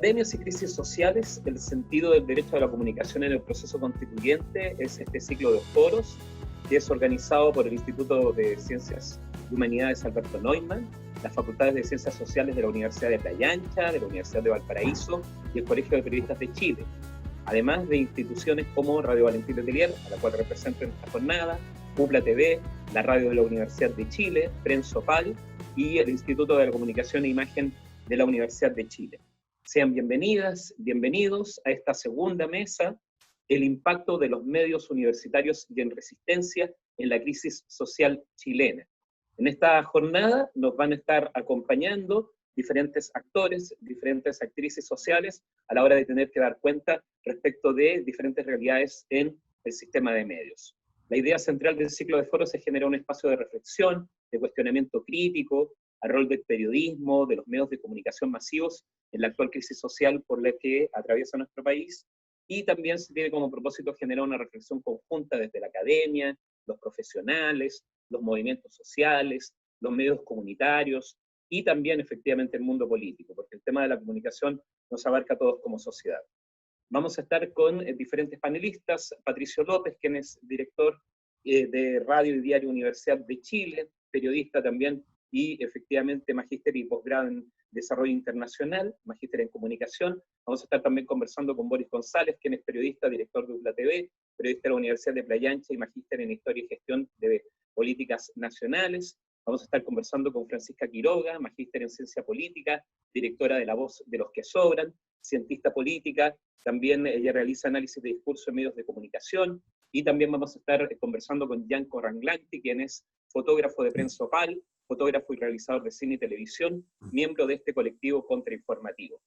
Pandemias y crisis sociales, el sentido del derecho a la comunicación en el proceso constituyente es este ciclo de foros que es organizado por el Instituto de Ciencias y Humanidades Alberto Neumann, las Facultades de Ciencias Sociales de la Universidad de Playa Ancha, de la Universidad de Valparaíso y el Colegio de Periodistas de Chile, además de instituciones como Radio Valentín Letelier, a la cual represento en esta jornada, UPLA TV, la radio de la Universidad de Chile, Prensopal y el Instituto de la Comunicación e Imagen de la Universidad de Chile. Sean bienvenidas, bienvenidos a esta segunda mesa, el impacto de los medios universitarios y en resistencia en la crisis social chilena. En esta jornada nos van a estar acompañando diferentes actores, diferentes actrices sociales a la hora de tener que dar cuenta respecto de diferentes realidades en el sistema de medios. La idea central del ciclo de foros es generar un espacio de reflexión, de cuestionamiento crítico, al rol del periodismo, de los medios de comunicación masivos en la actual crisis social por la que atraviesa nuestro país, y también se tiene como propósito generar una reflexión conjunta desde la academia, los profesionales, los movimientos sociales, los medios comunitarios, y también efectivamente el mundo político, porque el tema de la comunicación nos abarca a todos como sociedad. Vamos a estar con diferentes panelistas, Patricio López, quien es director de Radio y Diario Universidad de Chile, periodista también, y efectivamente magíster y posgrado en Desarrollo Internacional, magíster en Comunicación. Vamos a estar también conversando con Boris González, quien es periodista, director de UPLA TV, periodista de la Universidad de Playa Ancha y magíster en Historia y Gestión de Políticas Nacionales. Vamos a estar conversando con Francisca Quiroga, magíster en Ciencia Política, directora de La Voz de los que Sobran, cientista política, también ella realiza análisis de discurso en medios de comunicación, y también vamos a estar conversando con Gianco Ranglanti, quien es fotógrafo de Prensopal, fotógrafo y realizador de cine y televisión, miembro de este colectivo contrainformativo.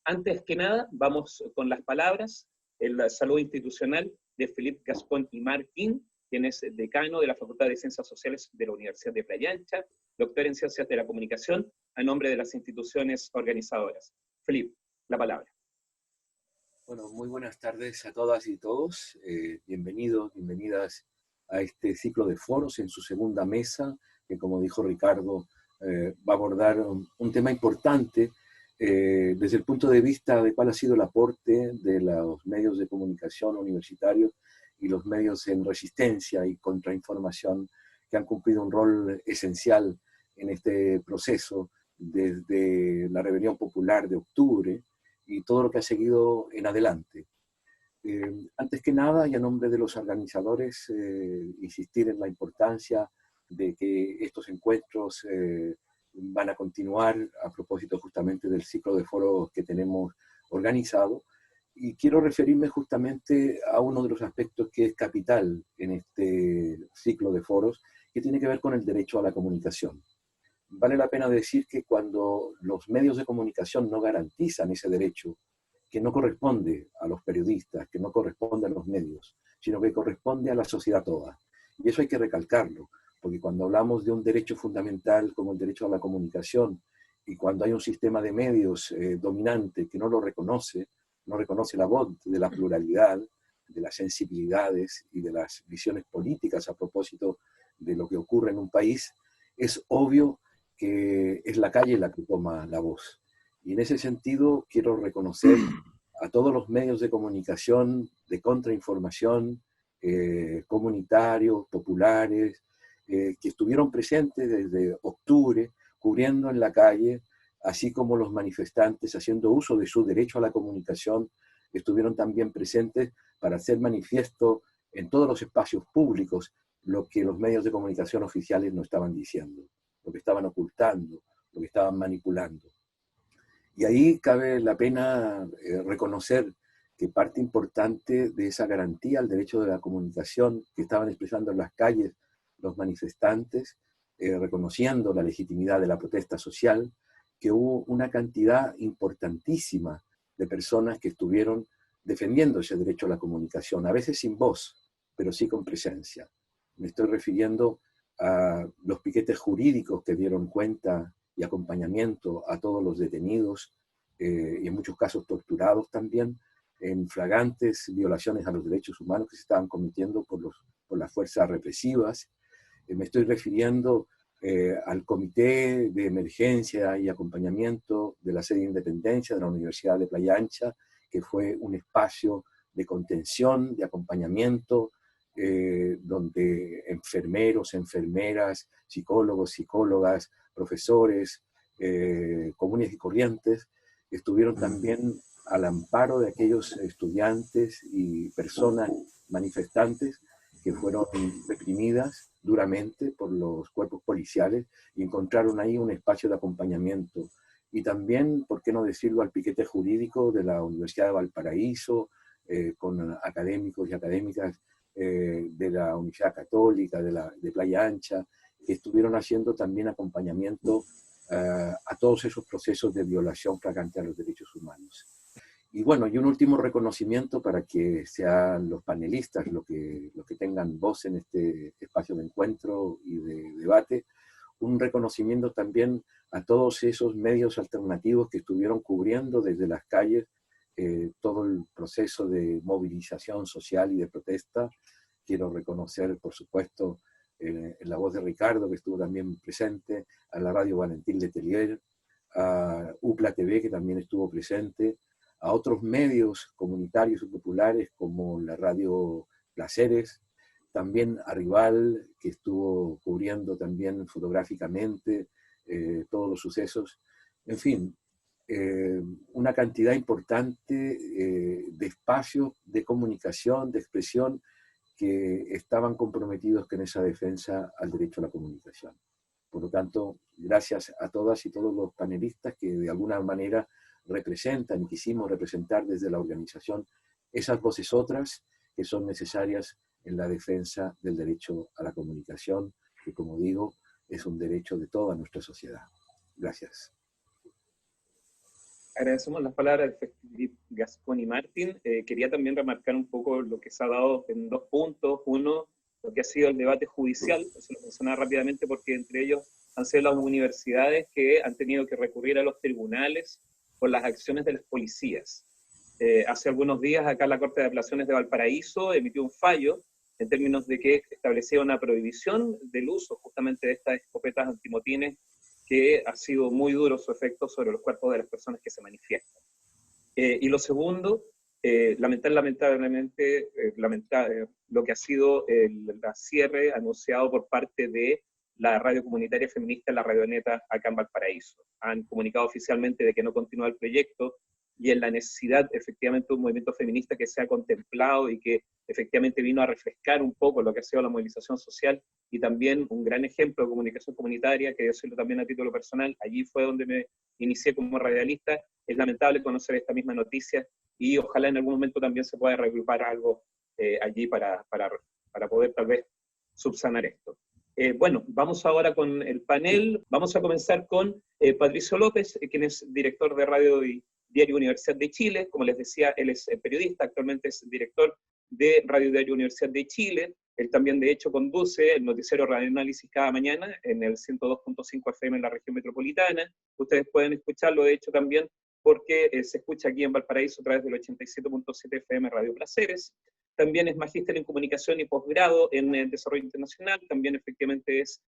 Antes que nada, vamos con las palabras, el saludo institucional de Philippe Gascón y Martín, quien es decano de la Facultad de Ciencias Sociales de la Universidad de Playa Ancha, doctor en Ciencias de la Comunicación, a nombre de las instituciones organizadoras. Philippe, la palabra. Bueno, muy buenas tardes a todas y todos. Bienvenidos, bienvenidas a este ciclo de foros en su segunda mesa, que como dijo Ricardo, va a abordar un tema importante desde el punto de vista de cuál ha sido el aporte de los medios de comunicación universitarios y los medios en resistencia y contrainformación, que han cumplido un rol esencial en este proceso desde la rebelión popular de octubre y todo lo que ha seguido en adelante. Antes que nada, y a nombre de los organizadores, insistir en la importancia de que estos encuentros van a continuar a propósito justamente del ciclo de foros que tenemos organizado. Y quiero referirme justamente a uno de los aspectos que es capital en este ciclo de foros, que tiene que ver con el derecho a la comunicación. Vale la pena decir que cuando los medios de comunicación no garantizan ese derecho, que no corresponde a los periodistas, que no corresponde a los medios, sino que corresponde a la sociedad toda. Y eso hay que recalcarlo, porque cuando hablamos de un derecho fundamental como el derecho a la comunicación, y cuando hay un sistema de medios dominante que no lo reconoce, no reconoce la voz de la pluralidad, de las sensibilidades y de las visiones políticas a propósito de lo que ocurre en un país, es obvio que es la calle la que toma la voz. Y en ese sentido quiero reconocer a todos los medios de comunicación, de contrainformación, comunitarios, populares, que estuvieron presentes desde octubre, cubriendo en la calle, así como los manifestantes, haciendo uso de su derecho a la comunicación, estuvieron también presentes para hacer manifiesto en todos los espacios públicos lo que los medios de comunicación oficiales no estaban diciendo, lo que estaban ocultando, lo que estaban manipulando. Y ahí cabe la pena reconocer que parte importante de esa garantía al derecho de la comunicación que estaban expresando en las calles los manifestantes, reconociendo la legitimidad de la protesta social, que hubo una cantidad importantísima de personas que estuvieron defendiendo ese derecho a la comunicación, a veces sin voz, pero sí con presencia. Me estoy refiriendo a los piquetes jurídicos que dieron cuenta y acompañamiento a todos los detenidos, y en muchos casos torturados también, en flagrantes violaciones a los derechos humanos que se estaban cometiendo por las fuerzas represivas. Me estoy refiriendo al Comité de Emergencia y Acompañamiento de la sede de Independencia de la Universidad de Playa Ancha, que fue un espacio de contención, de acompañamiento, donde enfermeros, enfermeras, psicólogos, psicólogas, profesores, comunes y corrientes, estuvieron también al amparo de aquellos estudiantes y personas manifestantes que fueron reprimidas duramente por los cuerpos policiales y encontraron ahí un espacio de acompañamiento. Y también, por qué no decirlo, al piquete jurídico de la Universidad de Valparaíso, con académicos y académicas de la Universidad Católica, de Playa Ancha, que estuvieron haciendo también acompañamiento a todos esos procesos de violación flagrante a los derechos humanos. Y bueno, y un último reconocimiento para que sean los panelistas los que tengan voz en este espacio de encuentro y de debate, un reconocimiento también a todos esos medios alternativos que estuvieron cubriendo desde las calles todo el proceso de movilización social y de protesta. Quiero reconocer, por supuesto, en la voz de Ricardo, que estuvo también presente, a la radio Valentín Letelier, a UPLA TV, que también estuvo presente, a otros medios comunitarios y populares como la radio Placeres, también a Rival, que estuvo cubriendo también fotográficamente todos los sucesos. En fin, una cantidad importante de espacios de comunicación, de expresión, que estaban comprometidos con esa defensa al derecho a la comunicación. Por lo tanto, gracias a todas y todos los panelistas que de alguna manera representan y quisimos representar desde la organización esas voces otras que son necesarias en la defensa del derecho a la comunicación, que como digo, es un derecho de toda nuestra sociedad. Gracias. Agradecemos las palabras de Felipe Gascón y Martín. Quería también remarcar un poco lo que se ha dado en dos puntos. Uno, lo que ha sido el debate judicial, eso lo mencionaba rápidamente porque entre ellos han sido las universidades que han tenido que recurrir a los tribunales por las acciones de las policías. Hace algunos días acá la Corte de Apelaciones de Valparaíso emitió un fallo en términos de que establecía una prohibición del uso justamente de estas escopetas antimotines, que ha sido muy duro su efecto sobre los cuerpos de las personas que se manifiestan. Y lo segundo, lamentablemente, lo que ha sido el cierre anunciado por parte de la radio comunitaria feminista, la Radioneta, acá en Valparaíso. Han comunicado oficialmente de que no continúa el proyecto y en la necesidad, efectivamente, de un movimiento feminista que se ha contemplado y que efectivamente vino a refrescar un poco lo que ha sido la movilización social, y también un gran ejemplo de comunicación comunitaria, que yo soy también a título personal, allí fue donde me inicié como radialista. Es lamentable conocer esta misma noticia y ojalá en algún momento también se pueda reagrupar algo allí para poder tal vez subsanar esto. Bueno, vamos ahora con el panel. Vamos a comenzar con Patricio López, quien es director de Radio y Diario Universidad de Chile. Como les decía, él es periodista, actualmente es director de Radio Diario Universidad de Chile. Él también, de hecho, conduce el noticiero Radio Análisis cada mañana en el 102.5 FM en la región metropolitana. Ustedes pueden escucharlo, de hecho, también porque se escucha aquí en Valparaíso a través del 87.7 FM Radio Placeres. También es magíster en comunicación y posgrado en desarrollo internacional. También efectivamente es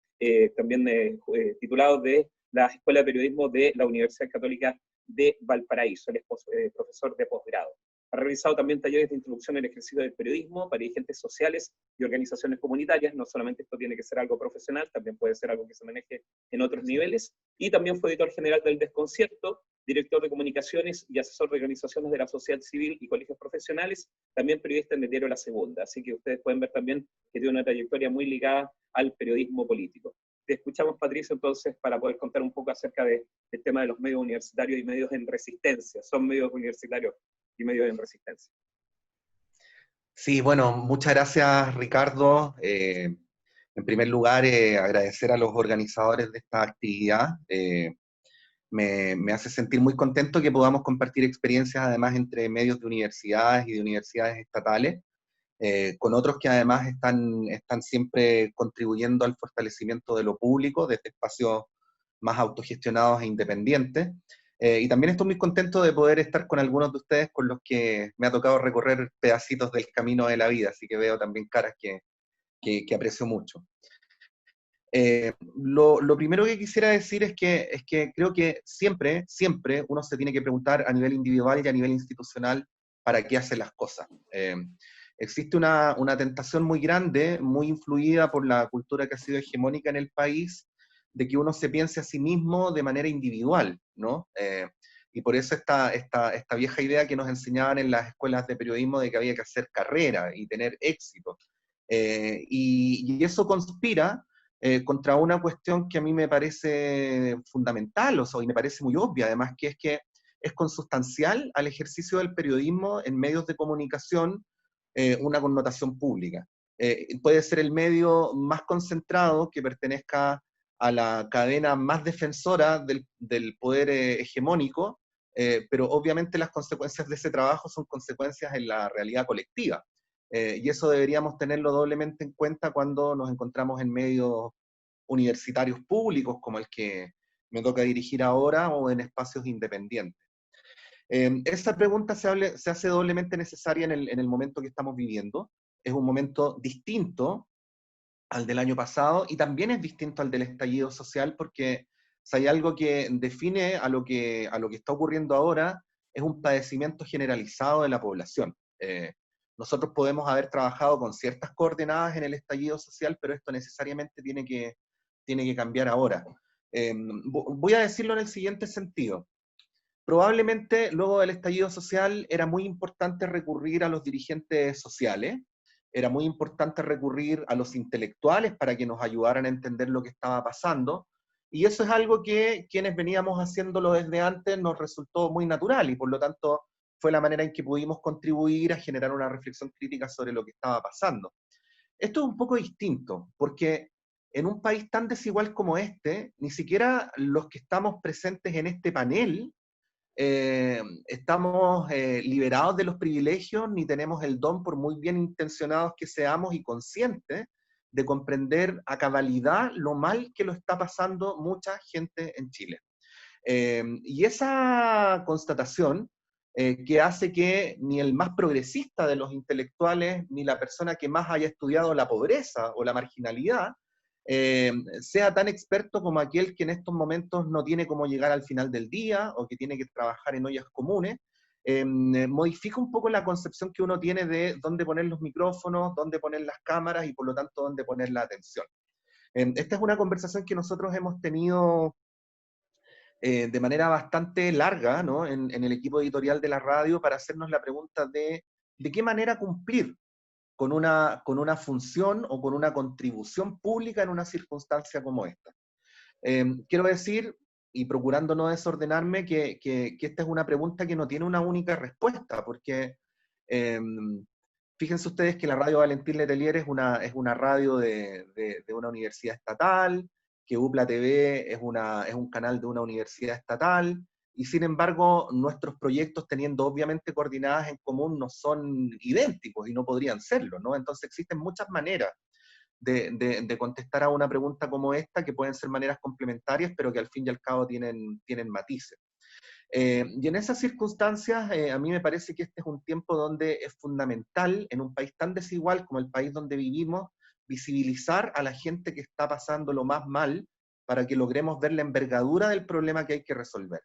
titulado de la Escuela de Periodismo de la Universidad Católica de Valparaíso. Él es profesor de posgrado. Ha realizado también talleres de introducción al ejercicio del periodismo para dirigentes sociales y organizaciones comunitarias. No solamente esto tiene que ser algo profesional, también puede ser algo que se maneje en otros niveles. Y también fue editor general del Desconcierto, director de comunicaciones y asesor de organizaciones de la sociedad civil y colegios profesionales, también periodista en el diario La Segunda. Así que ustedes pueden ver también que tiene una trayectoria muy ligada al periodismo político. Te escuchamos, Patricio, entonces, para poder contar un poco acerca del tema de los medios universitarios y medios en resistencia. Son medios universitarios y medios en resistencia. Sí, bueno, muchas gracias, Ricardo. En primer lugar, agradecer a los organizadores de esta actividad. Me hace sentir muy contento que podamos compartir experiencias, además, entre medios de universidades y de universidades estatales, con otros que además están siempre contribuyendo al fortalecimiento de lo público, desde espacios más autogestionados e independientes. Y también estoy muy contento de poder estar con algunos de ustedes con los que me ha tocado recorrer pedacitos del camino de la vida, así que veo también caras que aprecio mucho. Lo primero que quisiera decir es que creo que siempre uno se tiene que preguntar a nivel individual y a nivel institucional para qué hace las cosas. Existe una tentación muy grande, muy influida por la cultura que ha sido hegemónica en el país, de que uno se piense a sí mismo de manera individual, ¿no? Y por eso esta vieja idea que nos enseñaban en las escuelas de periodismo de que había que hacer carrera y tener éxito. Y eso conspira contra una cuestión que a mí me parece fundamental, o sea, y me parece muy obvia, además, que es consustancial al ejercicio del periodismo en medios de comunicación una connotación pública. Puede ser el medio más concentrado que pertenezca a la cadena más defensora del poder hegemónico, pero obviamente las consecuencias de ese trabajo son consecuencias en la realidad colectiva. Y eso deberíamos tenerlo doblemente en cuenta cuando nos encontramos en medios universitarios públicos, como el que me toca dirigir ahora, o en espacios independientes. Esa pregunta se hace doblemente necesaria en el momento que estamos viviendo. Es un momento distinto al del año pasado y también es distinto al del estallido social, porque si hay algo que define a lo que está ocurriendo ahora, es un padecimiento generalizado de la población. Nosotros podemos haber trabajado con ciertas coordenadas en el estallido social, pero esto necesariamente tiene que cambiar ahora. Voy a decirlo en el siguiente sentido. Probablemente luego del estallido social era muy importante recurrir a los dirigentes sociales, era muy importante recurrir a los intelectuales para que nos ayudaran a entender lo que estaba pasando, y eso es algo que quienes veníamos haciéndolo desde antes nos resultó muy natural, y por lo tanto fue la manera en que pudimos contribuir a generar una reflexión crítica sobre lo que estaba pasando. Esto es un poco distinto, porque en un país tan desigual como este, ni siquiera los que estamos presentes en este panel estamos liberados de los privilegios, ni tenemos el don, por muy bien intencionados que seamos y conscientes, de comprender a cabalidad lo mal que lo está pasando mucha gente en Chile. Y esa constatación que hace que ni el más progresista de los intelectuales, ni la persona que más haya estudiado la pobreza o la marginalidad, sea tan experto como aquel que en estos momentos no tiene cómo llegar al final del día o que tiene que trabajar en ollas comunes, modifica un poco la concepción que uno tiene de dónde poner los micrófonos, dónde poner las cámaras y por lo tanto dónde poner la atención. Esta es una conversación que nosotros hemos tenido de manera bastante larga, ¿no? en el equipo editorial de la radio, para hacernos la pregunta de qué manera cumplir con una función o con una contribución pública en una circunstancia como esta. Quiero decir, y procurando no desordenarme, que esta es una pregunta que no tiene una única respuesta, porque fíjense ustedes que la radio Valentín Letelier es una radio de una universidad estatal, que UPLA TV es un canal de una universidad estatal, y sin embargo nuestros proyectos, teniendo obviamente coordenadas en común, no son idénticos y no podrían serlo, ¿no? Entonces existen muchas maneras de contestar a una pregunta como esta, que pueden ser maneras complementarias, pero que al fin y al cabo tienen matices. Y en esas circunstancias, a mí me parece que este es un tiempo donde es fundamental, en un país tan desigual como el país donde vivimos, visibilizar a la gente que está pasando lo más mal, para que logremos ver la envergadura del problema que hay que resolver.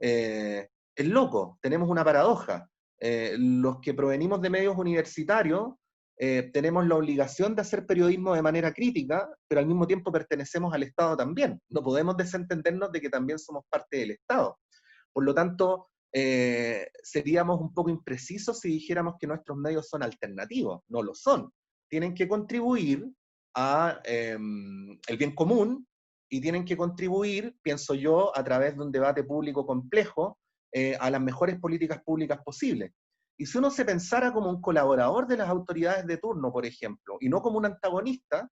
Es loco, tenemos una paradoja. Los que provenimos de medios universitarios tenemos la obligación de hacer periodismo de manera crítica, pero al mismo tiempo pertenecemos al Estado también. No podemos desentendernos de que también somos parte del Estado. Por lo tanto, seríamos un poco imprecisos si dijéramos que nuestros medios son alternativos. No lo son. Tienen que contribuir a el bien común, y tienen que contribuir, pienso yo, a través de un debate público complejo, a las mejores políticas públicas posibles. Y si uno se pensara como un colaborador de las autoridades de turno, por ejemplo, y no como un antagonista,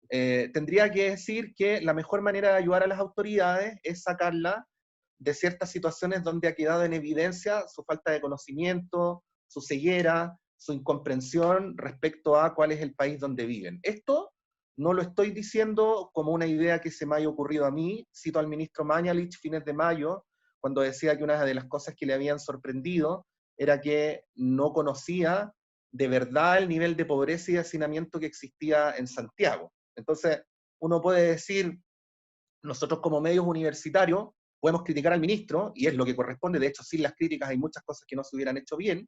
tendría que decir que la mejor manera de ayudar a las autoridades es sacarla de ciertas situaciones donde ha quedado en evidencia su falta de conocimiento, su ceguera, su incomprensión respecto a cuál es el país donde viven. Esto no lo estoy diciendo como una idea que se me haya ocurrido a mí. Cito al ministro Mañalich, fines de mayo, cuando decía que una de las cosas que le habían sorprendido era que no conocía de verdad el nivel de pobreza y de hacinamiento que existía en Santiago. Entonces, uno puede decir, nosotros como medios universitarios podemos criticar al ministro, y es lo que corresponde, de hecho sin las críticas hay muchas cosas que no se hubieran hecho bien,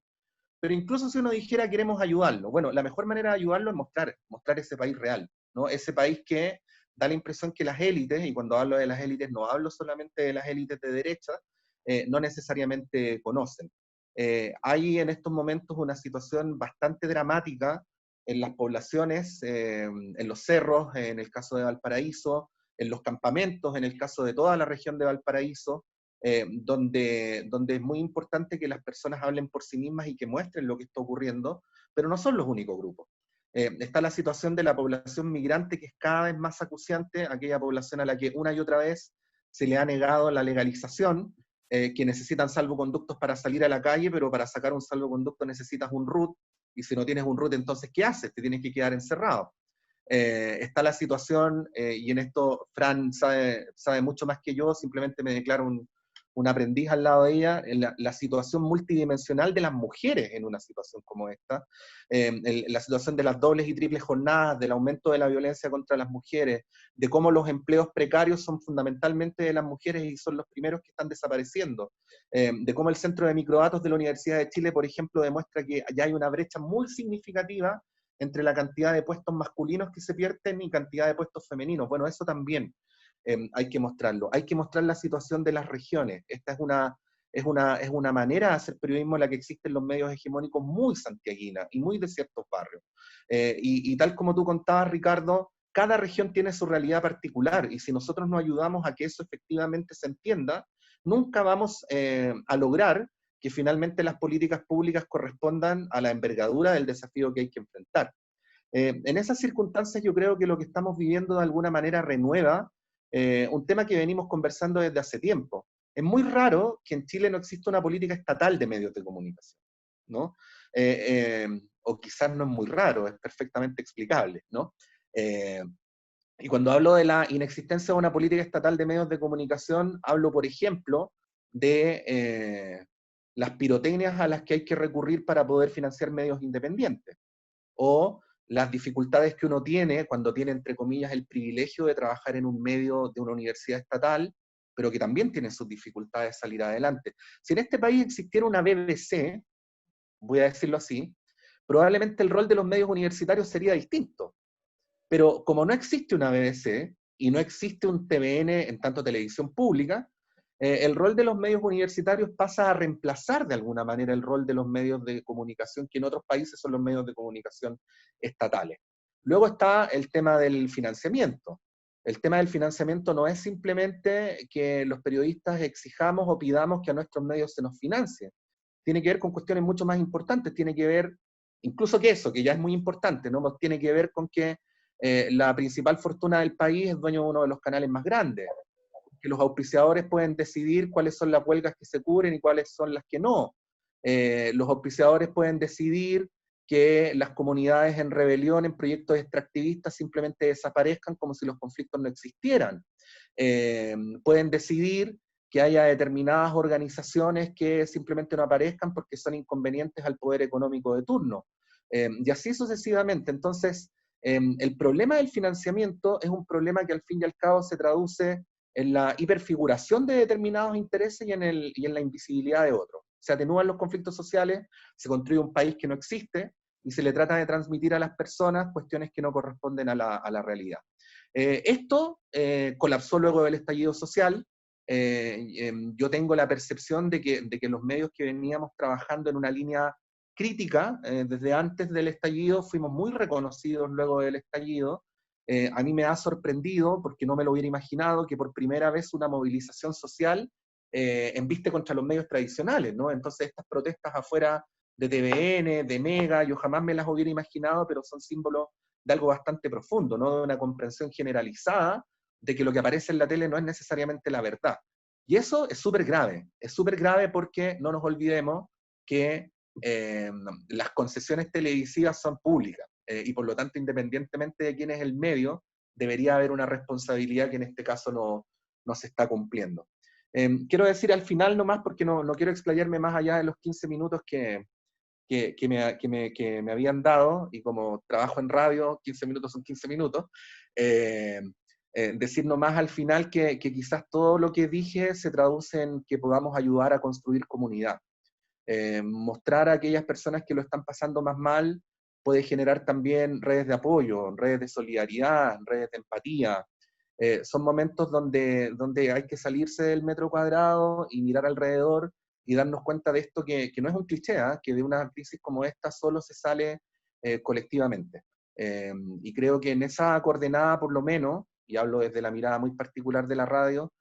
pero incluso si uno dijera queremos ayudarlo, bueno, la mejor manera de ayudarlo es mostrar ese país real, ¿no? Ese país que da la impresión que las élites, y cuando hablo de las élites no hablo solamente de las élites de derecha, no necesariamente conocen. Hay en estos momentos una situación bastante dramática en las poblaciones, en los cerros, en el caso de Valparaíso, en los campamentos, en el caso de toda la región de Valparaíso, donde es muy importante que las personas hablen por sí mismas y que muestren lo que está ocurriendo, pero no son los únicos grupos. Está la situación de la población migrante, que es cada vez más acuciante, aquella población a la que una y otra vez se le ha negado la legalización, que necesitan salvoconductos para salir a la calle, pero para sacar un salvoconducto necesitas un RUT, y si no tienes un RUT, entonces ¿qué haces? Te tienes que quedar encerrado. Está la situación, y en esto Fran sabe mucho más que yo, simplemente me declaro un aprendiz al lado de ella, en la situación multidimensional de las mujeres en una situación como esta, la situación de las dobles y triples jornadas, del aumento de la violencia contra las mujeres, de cómo los empleos precarios son fundamentalmente de las mujeres y son los primeros que están desapareciendo, de cómo el Centro de Microdatos de la Universidad de Chile, por ejemplo, demuestra que ya hay una brecha muy significativa entre la cantidad de puestos masculinos que se pierden y cantidad de puestos femeninos. Bueno, eso también hay que mostrarlo. Hay que mostrar la situación de las regiones. Esta es una manera de hacer periodismo en la que existen los medios hegemónicos muy santiaguina y muy de ciertos barrios. Y tal como tú contabas, Ricardo, cada región tiene su realidad particular, y si nosotros no ayudamos a que eso efectivamente se entienda, nunca vamos a lograr que finalmente las políticas públicas correspondan a la envergadura del desafío que hay que enfrentar. En esas circunstancias yo creo que lo que estamos viviendo de alguna manera renueva un tema que venimos conversando desde hace tiempo. Es muy raro que en Chile no exista una política estatal de medios de comunicación, ¿no? O quizás no es muy raro, es perfectamente explicable, ¿no? Y cuando hablo de la inexistencia de una política estatal de medios de comunicación, hablo, por ejemplo, de las pirotecnias a las que hay que recurrir para poder financiar medios independientes, o las dificultades que uno tiene cuando tiene, entre comillas, el privilegio de trabajar en un medio de una universidad estatal, pero que también tiene sus dificultades de salir adelante. Si en este país existiera una BBC, voy a decirlo así, probablemente el rol de los medios universitarios sería distinto. Pero como no existe una BBC y no existe un TVN en tanto televisión pública, el rol de los medios universitarios pasa a reemplazar de alguna manera el rol de los medios de comunicación, que en otros países son los medios de comunicación estatales. Luego está el tema del financiamiento. El tema del financiamiento no es simplemente que los periodistas exijamos o pidamos que a nuestros medios se nos financie. Tiene que ver con cuestiones mucho más importantes, tiene que ver, incluso que eso, que ya es muy importante, ¿no? Tiene que ver con que la principal fortuna del país es dueño de uno de los canales más grandes, que los auspiciadores pueden decidir cuáles son las huelgas que se cubren y cuáles son las que no. Los auspiciadores pueden decidir que las comunidades en rebelión, en proyectos extractivistas, simplemente desaparezcan como si los conflictos no existieran. Pueden decidir que haya determinadas organizaciones que simplemente no aparezcan porque son inconvenientes al poder económico de turno. Y así sucesivamente. Entonces, el problema del financiamiento es un problema que al fin y al cabo se traduce en la hiperfiguración de determinados intereses y en la invisibilidad de otros. Se atenúan los conflictos sociales, se construye un país que no existe y se le trata de transmitir a las personas cuestiones que no corresponden a la realidad. Esto colapsó luego del estallido social. Yo tengo la percepción de que los medios que veníamos trabajando en una línea crítica desde antes del estallido fuimos muy reconocidos luego del estallido. A mí me ha sorprendido, porque no me lo hubiera imaginado, que por primera vez una movilización social embiste contra los medios tradicionales, ¿no? Entonces estas protestas afuera de TVN, de Mega, yo jamás me las hubiera imaginado, pero son símbolos de algo bastante profundo, ¿no? De una comprensión generalizada de que lo que aparece en la tele no es necesariamente la verdad. Y eso es súper grave porque no nos olvidemos que las concesiones televisivas son públicas, y por lo tanto, independientemente de quién es el medio, debería haber una responsabilidad que en este caso no se está cumpliendo. Quiero decir al final nomás, porque no quiero explayarme más allá de los 15 minutos que me habían dado, y como trabajo en radio, 15 minutos son 15 minutos, decir nomás al final que quizás todo lo que dije se traduce en que podamos ayudar a construir comunidad. Mostrar a aquellas personas que lo están pasando más mal puede generar también redes de apoyo, redes de solidaridad, redes de empatía. Son momentos donde hay que salirse del metro cuadrado y mirar alrededor y darnos cuenta de esto que no es un cliché, ¿eh? Que de una crisis como esta solo se sale colectivamente. Y creo que en esa coordenada, por lo menos, y hablo desde la mirada muy particular de la radio,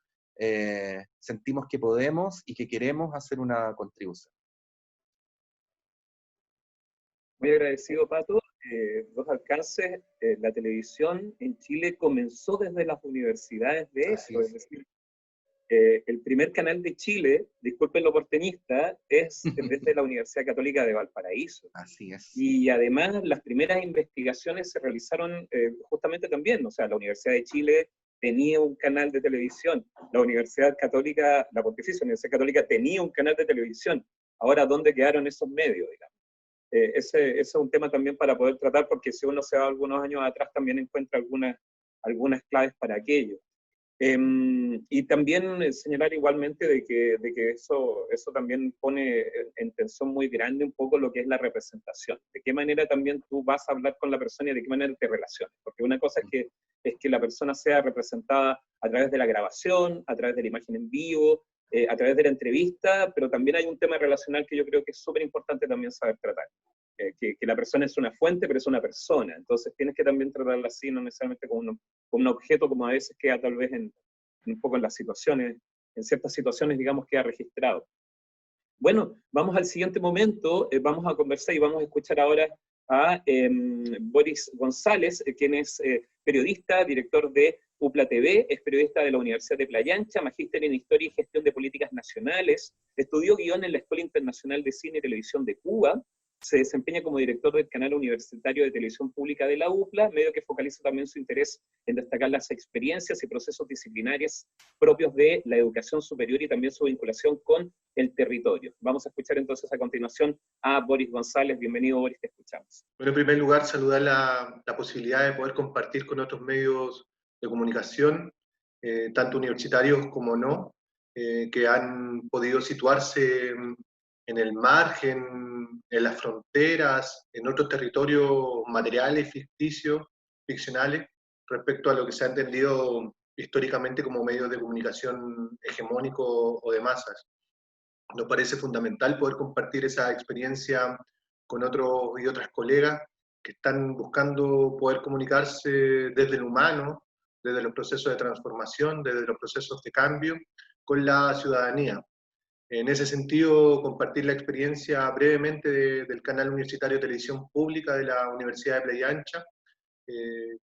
sentimos que podemos y que queremos hacer una contribución. Muy agradecido, Pato. Dos alcances. La televisión en Chile comenzó desde las universidades, de Así hecho, es es. decir, el primer canal de Chile, disculpen lo porteñista, es desde la Universidad Católica de Valparaíso. Así es. Y además las primeras investigaciones se realizaron justamente también, o sea, la Universidad de Chile tenía un canal de televisión, la Universidad Católica, la Pontificia Universidad Católica tenía un canal de televisión. Ahora, ¿dónde quedaron esos medios, digamos? Ese es un tema también para poder tratar, porque si uno se va algunos años atrás también encuentra algunas claves para aquello. Y también señalar igualmente de que eso también pone en tensión muy grande un poco lo que es la representación. De qué manera también tú vas a hablar con la persona y de qué manera te relacionas. Porque una cosa es que la persona sea representada a través de la grabación, a través de la imagen en vivo, a través de la entrevista, pero también hay un tema relacional que yo creo que es súper importante también saber tratar. Que la persona es una fuente, pero es una persona. Entonces tienes que también tratarla así, no necesariamente como un objeto, como a veces queda tal vez un poco en las situaciones, en ciertas situaciones, digamos, queda registrado. Bueno, vamos al siguiente momento, vamos a conversar y vamos a escuchar ahora a Boris González, quien es periodista, director de UPLA TV, es periodista de la Universidad de Playa Ancha, magíster en Historia y Gestión de Políticas Nacionales, estudió guión en la Escuela Internacional de Cine y Televisión de Cuba, se desempeña como director del canal universitario de televisión pública de la UPLA, medio que focaliza también su interés en destacar las experiencias y procesos disciplinarios propios de la educación superior y también su vinculación con el territorio. Vamos a escuchar entonces a continuación a Boris González. Bienvenido, Boris, te escuchamos. Bueno, en primer lugar, saludar la posibilidad de poder compartir con otros medios de comunicación, tanto universitarios como no, que han podido situarse en el margen, en las fronteras, en otros territorios materiales, ficticios, ficcionales, respecto a lo que se ha entendido históricamente como medios de comunicación hegemónico o de masas. Nos parece fundamental poder compartir esa experiencia con otros y otras colegas que están buscando poder comunicarse desde el humano, desde los procesos de transformación, desde los procesos de cambio, con la ciudadanía. En ese sentido, compartir la experiencia brevemente del canal universitario de televisión pública de la Universidad de Playa Ancha,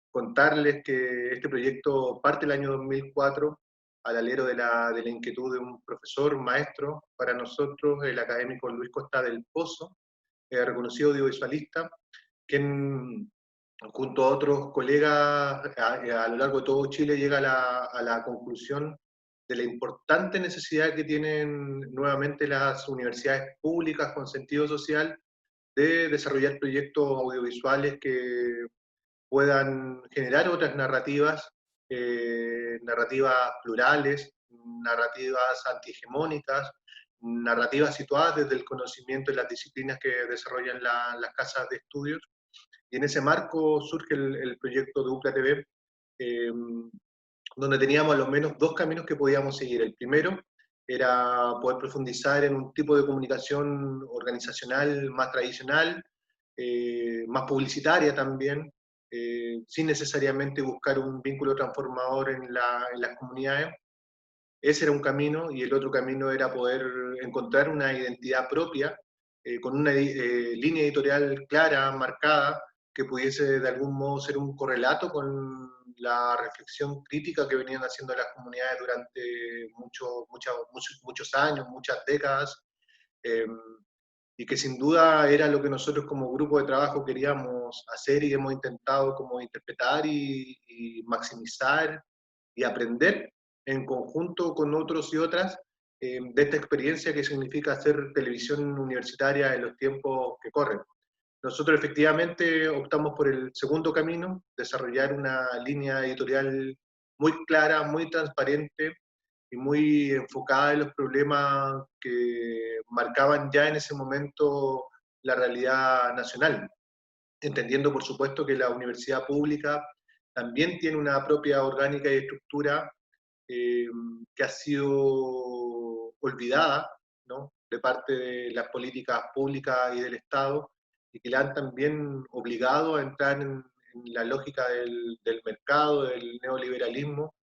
contarles que este proyecto parte el año 2004 al alero de la inquietud de un profesor, un maestro para nosotros, el académico Luis Costa del Pozo, reconocido audiovisualista, quien junto a otros colegas a lo largo de todo Chile llega a la conclusión de la importante necesidad que tienen nuevamente las universidades públicas con sentido social de desarrollar proyectos audiovisuales que puedan generar otras narrativas, narrativas plurales, narrativas antihegemónicas, narrativas situadas desde el conocimiento y las disciplinas que desarrollan las casas de estudios. Y en ese marco surge el proyecto de UPLA TV, donde teníamos al menos dos caminos que podíamos seguir. El primero era poder profundizar en un tipo de comunicación organizacional más tradicional, más publicitaria también, sin necesariamente buscar un vínculo transformador en las comunidades. Ese era un camino, y el otro camino era poder encontrar una identidad propia, con una línea editorial clara, marcada, que pudiese de algún modo ser un correlato con la reflexión crítica que venían haciendo las comunidades durante muchos años, muchas décadas, y que sin duda era lo que nosotros como grupo de trabajo queríamos hacer y hemos intentado como interpretar y maximizar y aprender en conjunto con otros y otras de esta experiencia que significa hacer televisión universitaria en los tiempos que corren. Nosotros efectivamente optamos por el segundo camino, desarrollar una línea editorial muy clara, muy transparente y muy enfocada en los problemas que marcaban ya en ese momento la realidad nacional, entendiendo por supuesto que la universidad pública también tiene una propia orgánica y estructura eh, que ha sido olvidada, ¿no?, de parte de las políticas públicas y del Estado, y que le han también obligado a entrar en la lógica del mercado, del neoliberalismo,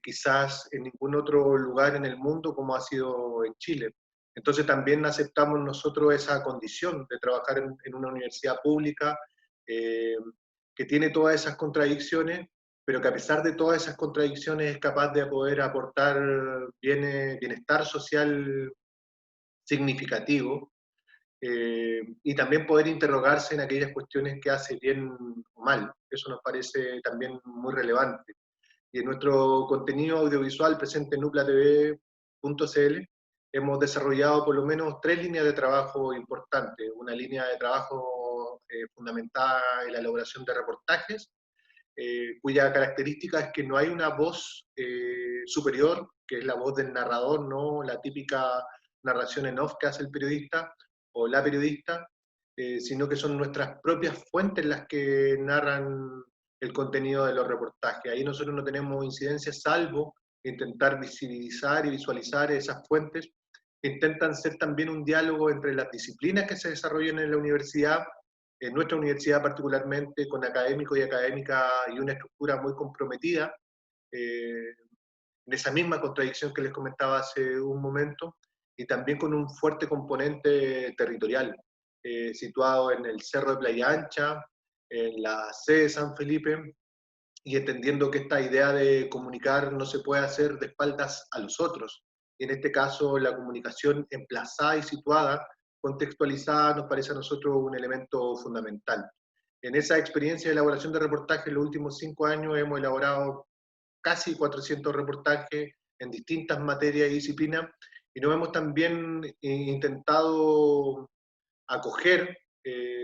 quizás en ningún otro lugar en el mundo como ha sido en Chile. Entonces también aceptamos nosotros esa condición de trabajar en una universidad pública eh, que tiene todas esas contradicciones, pero que a pesar de todas esas contradicciones es capaz de poder aportar bienestar social significativo, y también poder interrogarse en aquellas cuestiones que hace bien o mal. Eso nos parece también muy relevante. Y en nuestro contenido audiovisual presente en nuplatv.cl hemos desarrollado por lo menos 3 líneas de trabajo importantes. Una línea de trabajo fundamentada en la elaboración de reportajes, cuya característica es que no hay una voz superior, que es la voz del narrador, ¿no?, la típica narración en off que hace el periodista o la periodista, sino que son nuestras propias fuentes las que narran el contenido de los reportajes. Ahí nosotros no tenemos incidencia, salvo intentar visibilizar y visualizar esas fuentes que intentan ser también un diálogo entre las disciplinas que se desarrollan en la universidad, en nuestra universidad particularmente, con académicos y académicas y una estructura muy comprometida, en esa misma contradicción que les comentaba hace un momento, y también con un fuerte componente territorial, situado en el Cerro de Playa Ancha, en la sede de San Felipe, y entendiendo que esta idea de comunicar no se puede hacer de espaldas a los otros. Y en este caso, la comunicación emplazada y situada, contextualizada, nos parece a nosotros un elemento fundamental. En esa experiencia de elaboración de reportajes, en los últimos 5 años hemos elaborado casi 400 reportajes en distintas materias y disciplinas, y nos hemos también intentado acoger,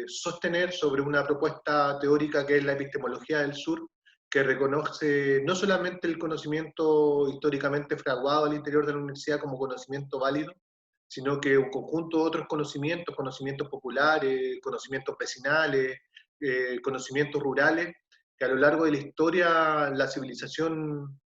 sostener sobre una propuesta teórica que es la epistemología del sur, que reconoce no solamente el conocimiento históricamente fraguado al interior de la universidad como conocimiento válido, sino que un conjunto de otros conocimientos, conocimientos populares, conocimientos vecinales, conocimientos rurales, que a lo largo de la historia la civilización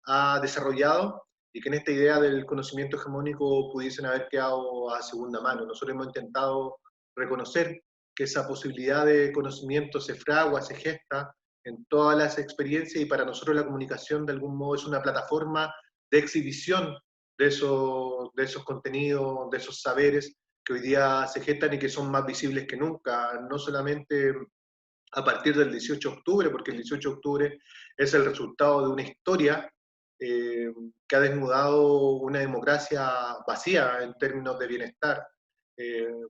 ha desarrollado y que en esta idea del conocimiento hegemónico pudiesen haber quedado a segunda mano. Nosotros hemos intentado reconocer que esa posibilidad de conocimiento se fragua, se gesta en todas las experiencias, y para nosotros la comunicación de algún modo es una plataforma de exhibición de esos contenidos, de esos saberes que hoy día se gestan y que son más visibles que nunca, no solamente a partir del 18 de octubre, porque el 18 de octubre es el resultado de una historia que ha desnudado una democracia vacía en términos de bienestar.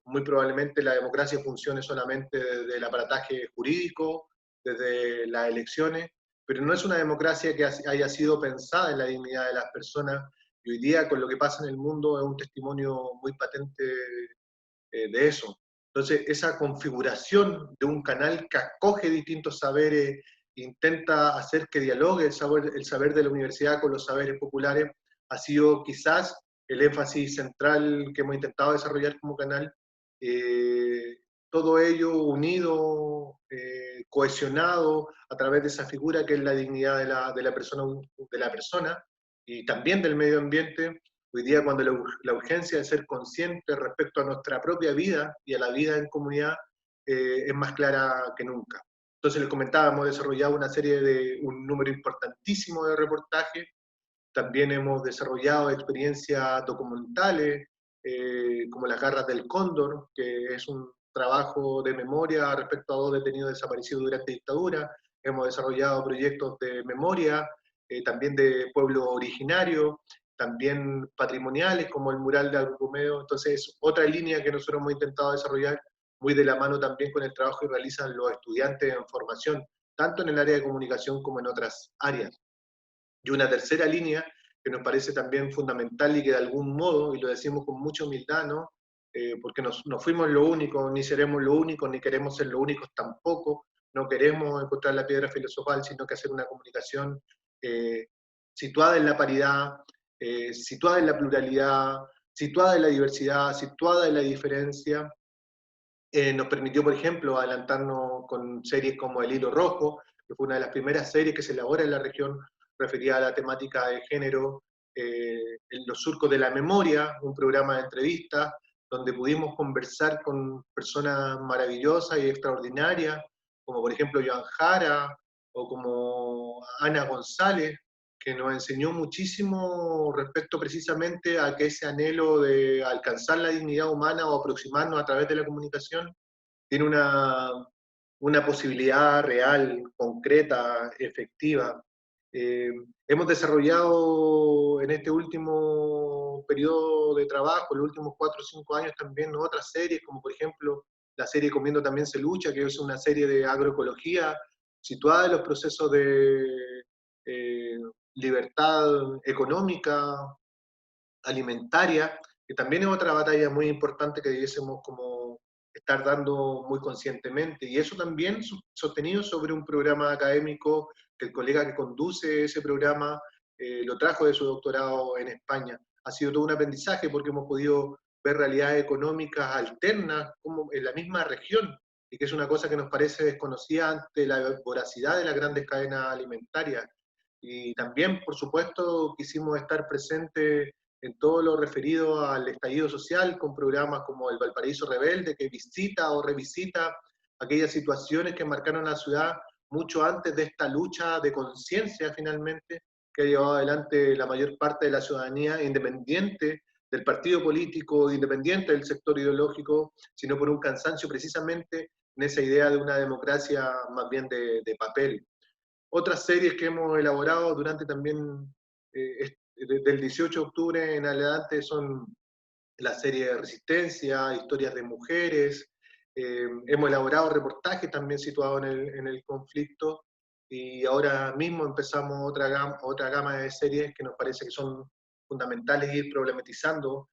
Muy probablemente la democracia funcione solamente desde el aparataje jurídico, desde las elecciones, pero no es una democracia que haya sido pensada en la dignidad de las personas, y hoy día con lo que pasa en el mundo es un testimonio muy patente de eso. Entonces, esa configuración de un canal que acoge distintos saberes, intenta hacer que dialogue el saber de la universidad con los saberes populares, ha sido quizás el énfasis central que hemos intentado desarrollar como canal. Todo ello unido, cohesionado a través de esa figura que es la dignidad de la persona y también del medio ambiente. Hoy día, cuando la urgencia de ser consciente respecto a nuestra propia vida y a la vida en comunidad es más clara que nunca. Entonces, les comentaba, hemos desarrollado un número importantísimo de reportajes. También hemos desarrollado experiencias documentales, como Las Garras del Cóndor, que es un trabajo de memoria respecto a 2 detenidos desaparecidos durante la dictadura. Hemos desarrollado proyectos de memoria, también de pueblo originario, también patrimoniales, como el mural de Agrupomeo. Entonces, es otra línea que nosotros hemos intentado desarrollar, muy de la mano también con el trabajo que realizan los estudiantes en formación, tanto en el área de comunicación como en otras áreas. Y una tercera línea que nos parece también fundamental y que de algún modo, y lo decimos con mucha humildad, ¿no? Porque no fuimos lo único, ni seremos lo único, ni queremos ser lo únicos tampoco, no queremos encontrar la piedra filosofal, sino que hacer una comunicación situada en la paridad, situada en la pluralidad, situada en la diversidad, situada en la diferencia. Nos permitió, por ejemplo, adelantarnos con series como El Hilo Rojo, que fue una de las primeras series que se elabora en la región referida a la temática de género, en Los Surcos de la Memoria, un programa de entrevistas, donde pudimos conversar con personas maravillosas y extraordinarias, como por ejemplo Joan Jara, o como Ana González, que nos enseñó muchísimo respecto precisamente a que ese anhelo de alcanzar la dignidad humana o aproximarnos a través de la comunicación tiene una posibilidad real, concreta, efectiva. Hemos desarrollado en este último periodo de trabajo, los últimos 4 o 5 años también, otras series, como por ejemplo la serie Comiendo también se lucha, que es una serie de agroecología situada en los procesos de libertad económica, alimentaria, que también es otra batalla muy importante que debiésemos como estar dando muy conscientemente, y eso también sostenido sobre un programa académico que el colega que conduce ese programa lo trajo de su doctorado en España. Ha sido todo un aprendizaje porque hemos podido ver realidades económicas alternas como en la misma región, y que es una cosa que nos parece desconocida ante la voracidad de las grandes cadenas alimentarias. Y también, por supuesto, quisimos estar presentes en todo lo referido al estallido social, con programas como el Valparaíso Rebelde, que visita o revisita aquellas situaciones que marcaron la ciudad mucho antes de esta lucha de conciencia, finalmente, que ha llevado adelante la mayor parte de la ciudadanía, independiente del partido político, independiente del sector ideológico, sino por un cansancio precisamente en esa idea de una democracia más bien de papel. Otras series que hemos elaborado durante también del 18 de octubre en adelante son la serie de Resistencia, historias de mujeres, hemos elaborado reportajes también situados en el conflicto, y ahora mismo empezamos otra gama de series que nos parece que son fundamentales ir problematizando,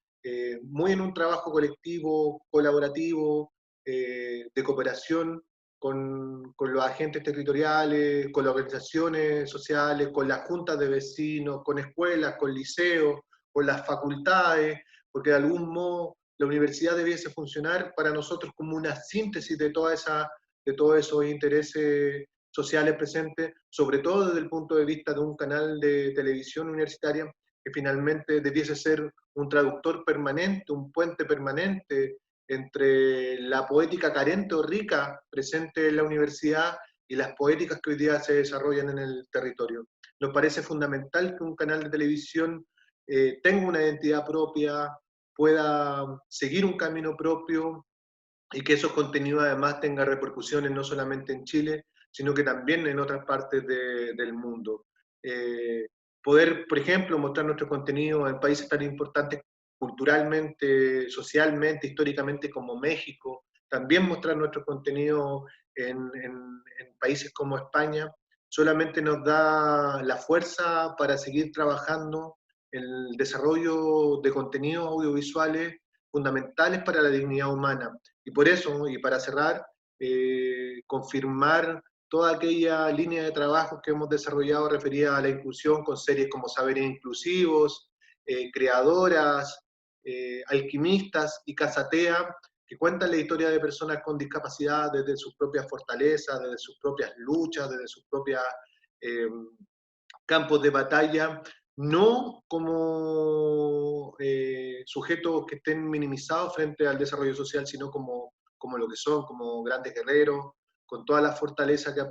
muy en un trabajo colectivo, colaborativo, de cooperación con los agentes territoriales, con las organizaciones sociales, con las juntas de vecinos, con escuelas, con liceos, con las facultades, porque de algún modo la universidad debiese funcionar para nosotros como una síntesis de todos esos intereses sociales presentes, sobre todo desde el punto de vista de un canal de televisión universitaria que finalmente debiese ser un traductor permanente, un puente permanente entre la poética carente o rica presente en la universidad y las poéticas que hoy día se desarrollan en el territorio. Nos parece fundamental que un canal de televisión tenga una identidad propia, pueda seguir un camino propio, y que esos contenidos además tengan repercusiones no solamente en Chile, sino que también en otras partes del mundo. Poder, por ejemplo, mostrar nuestro contenido en países tan importantes culturalmente, socialmente, históricamente como México, también mostrar nuestro contenido en países como España, solamente nos da la fuerza para seguir trabajando el desarrollo de contenidos audiovisuales fundamentales para la dignidad humana. Y por eso, y para cerrar, confirmar toda aquella línea de trabajo que hemos desarrollado referida a la inclusión con series como Saberes Inclusivos, Creadoras, Alquimistas y Casatea, que cuentan la historia de personas con discapacidad desde sus propias fortalezas, desde sus propias luchas, desde sus propias campos de batalla, no como sujetos que estén minimizados frente al desarrollo social, sino como lo que son, como grandes guerreros, con toda la fortaleza que han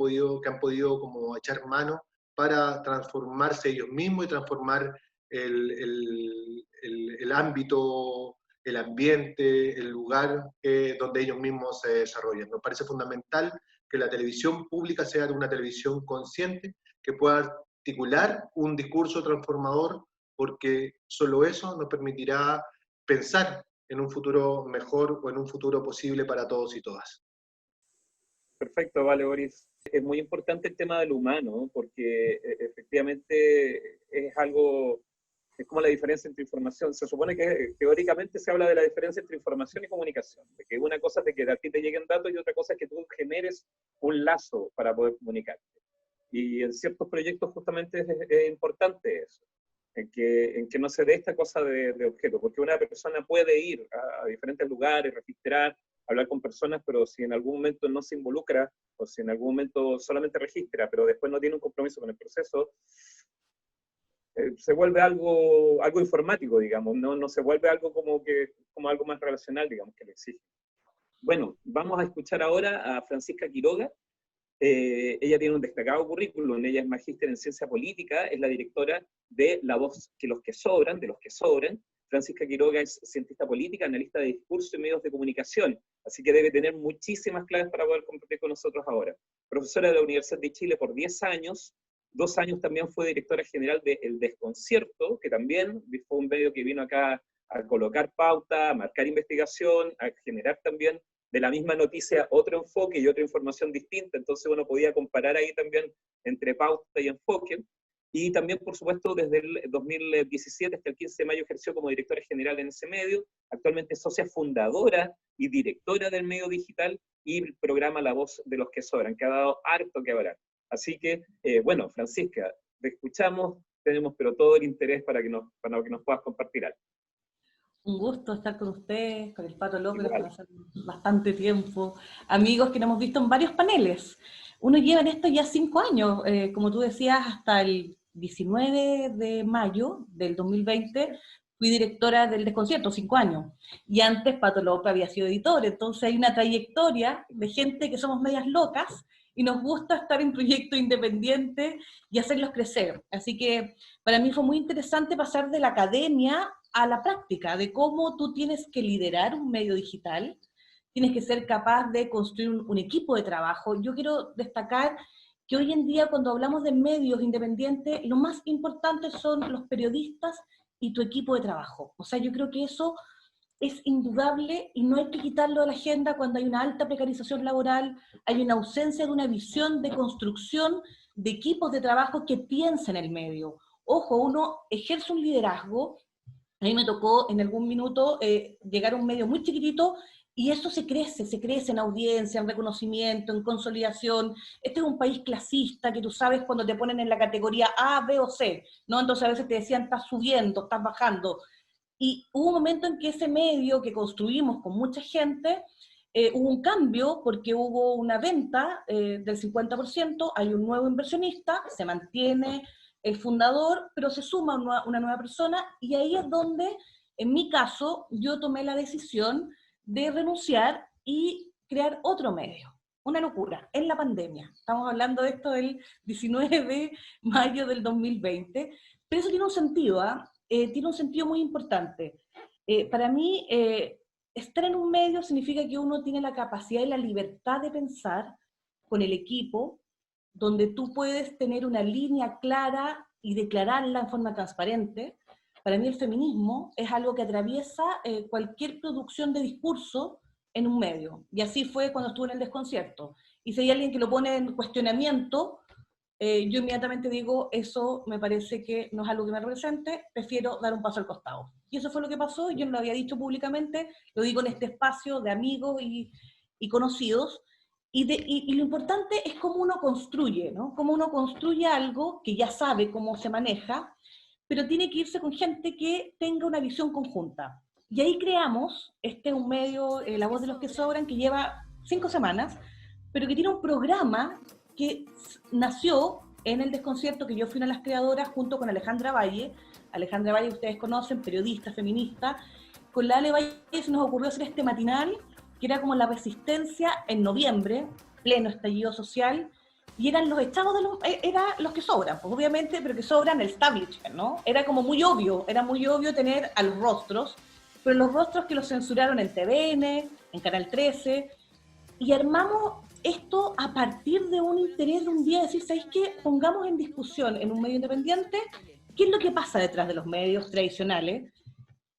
podido como echar mano para transformarse ellos mismos y transformar el ámbito, el ambiente, el lugar donde ellos mismos se desarrollan. Nos parece fundamental que la televisión pública sea una televisión consciente, que pueda articular un discurso transformador, porque solo eso nos permitirá pensar en un futuro mejor o en un futuro posible para todos y todas. Perfecto, vale, Boris. Es muy importante el tema del humano, porque efectivamente es algo, es como la diferencia entre información. Se supone que teóricamente se habla de la diferencia entre información y comunicación, de que una cosa es de que a ti te lleguen datos y otra cosa es que tú generes un lazo para poder comunicarte. Y en ciertos proyectos justamente es importante eso, en que no se dé esta cosa de objeto, porque una persona puede ir a diferentes lugares, registrar, hablar con personas, pero si en algún momento no se involucra, o si en algún momento solamente registra, pero después no tiene un compromiso con el proceso, se vuelve algo informático, digamos, no se vuelve algo como algo más relacional, digamos, que le exige. Bueno, vamos a escuchar ahora a Francisca Quiroga. Ella tiene un destacado currículum, ella es magíster en ciencia política, es la directora de La Voz de los que sobran. Francisca Quiroga es cientista política, analista de discurso y medios de comunicación, así que debe tener muchísimas claves para poder compartir con nosotros ahora. Profesora de la Universidad de Chile por 10 años, 2 años también fue directora general de El Desconcierto, que también fue un medio que vino acá a colocar pauta, a marcar investigación, a generar también de la misma noticia otro enfoque y otra información distinta, entonces uno podía comparar ahí también entre pauta y enfoque. Y también, por supuesto, desde el 2017 hasta el 15 de mayo ejerció como directora general en ese medio, actualmente es socia fundadora y directora del medio digital y el programa La Voz de los que sobran, que ha dado harto que hablar. Así que, bueno, Francisca, te escuchamos, tenemos pero todo el interés para que nos puedas compartir algo. Un gusto estar con ustedes, con el Pato López, los conocemos bastante tiempo, amigos que nos hemos visto en varios paneles. Uno lleva en esto ya 5 años, como tú decías, hasta el 19 de mayo del 2020 fui directora del Desconcierto, 5 años. Y antes Pato López había sido editor, entonces hay una trayectoria de gente que somos medias locas y nos gusta estar en proyectos independientes y hacerlos crecer. Así que para mí fue muy interesante pasar de la academia a la práctica, de cómo tú tienes que liderar un medio digital, tienes que ser capaz de construir un equipo de trabajo. Yo quiero destacar que hoy en día cuando hablamos de medios independientes, lo más importante son los periodistas y tu equipo de trabajo. O sea, yo creo que eso es indudable y no hay que quitarlo de la agenda cuando hay una alta precarización laboral, hay una ausencia de una visión de construcción de equipos de trabajo que piensen en el medio. Ojo, uno ejerce un liderazgo. A mí me tocó en algún minuto llegar a un medio muy chiquitito y eso se crece en audiencia, en reconocimiento, en consolidación. Este es un país clasista que tú sabes cuando te ponen en la categoría A, B o C, ¿no? Entonces a veces te decían, estás subiendo, estás bajando. Y hubo un momento en que ese medio que construimos con mucha gente, hubo un cambio porque hubo una venta del 50%, hay un nuevo inversionista, se mantiene el fundador, pero se suma una nueva persona, y ahí es donde, en mi caso, yo tomé la decisión de renunciar y crear otro medio. Una locura, en la pandemia. Estamos hablando de esto del 19 de mayo del 2020, pero eso tiene un sentido, tiene un sentido muy importante. Para mí, estar en un medio significa que uno tiene la capacidad y la libertad de pensar con el equipo, donde tú puedes tener una línea clara y declararla en forma transparente. Para mí el feminismo es algo que atraviesa cualquier producción de discurso en un medio. Y así fue cuando estuve en El Desconcierto. Y si hay alguien que lo pone en cuestionamiento, yo inmediatamente digo, eso me parece que no es algo que me represente, prefiero dar un paso al costado. Y eso fue lo que pasó, yo no lo había dicho públicamente, lo digo en este espacio de amigos y conocidos. Y lo importante es cómo uno construye, ¿no? Cómo uno construye algo que ya sabe cómo se maneja, pero tiene que irse con gente que tenga una visión conjunta. Y ahí creamos, este es un medio, La Voz de los que sobran, que lleva 5 semanas, pero que tiene un programa que nació en El Desconcierto, que yo fui una de las creadoras junto con Alejandra Valle. Alejandra Valle ustedes conocen, periodista, feminista. Con la Ale Valle se nos ocurrió hacer este matinal, que era como la resistencia en noviembre, pleno estallido social, y eran los echados eran los que sobran, pues obviamente, pero que sobran el establishment, ¿no? Era como muy obvio tener a los rostros, pero los rostros que los censuraron en TVN, en Canal 13, y armamos esto a partir de un interés de un día, decir, ¿sabéis qué? Pongamos en discusión en un medio independiente qué es lo que pasa detrás de los medios tradicionales,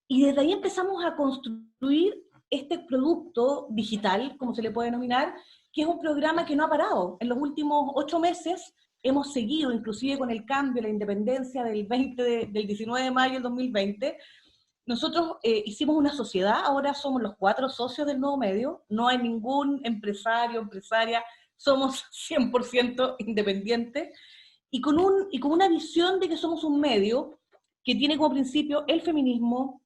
y desde ahí empezamos a construir este producto digital, como se le puede denominar, que es un programa que no ha parado. En los últimos 8 meses hemos seguido, inclusive con el cambio, la independencia del 19 de mayo del 2020, nosotros hicimos una sociedad, ahora somos los 4 socios del nuevo medio, no hay ningún empresario, empresaria, somos 100% independientes, y con una visión de que somos un medio que tiene como principio el feminismo,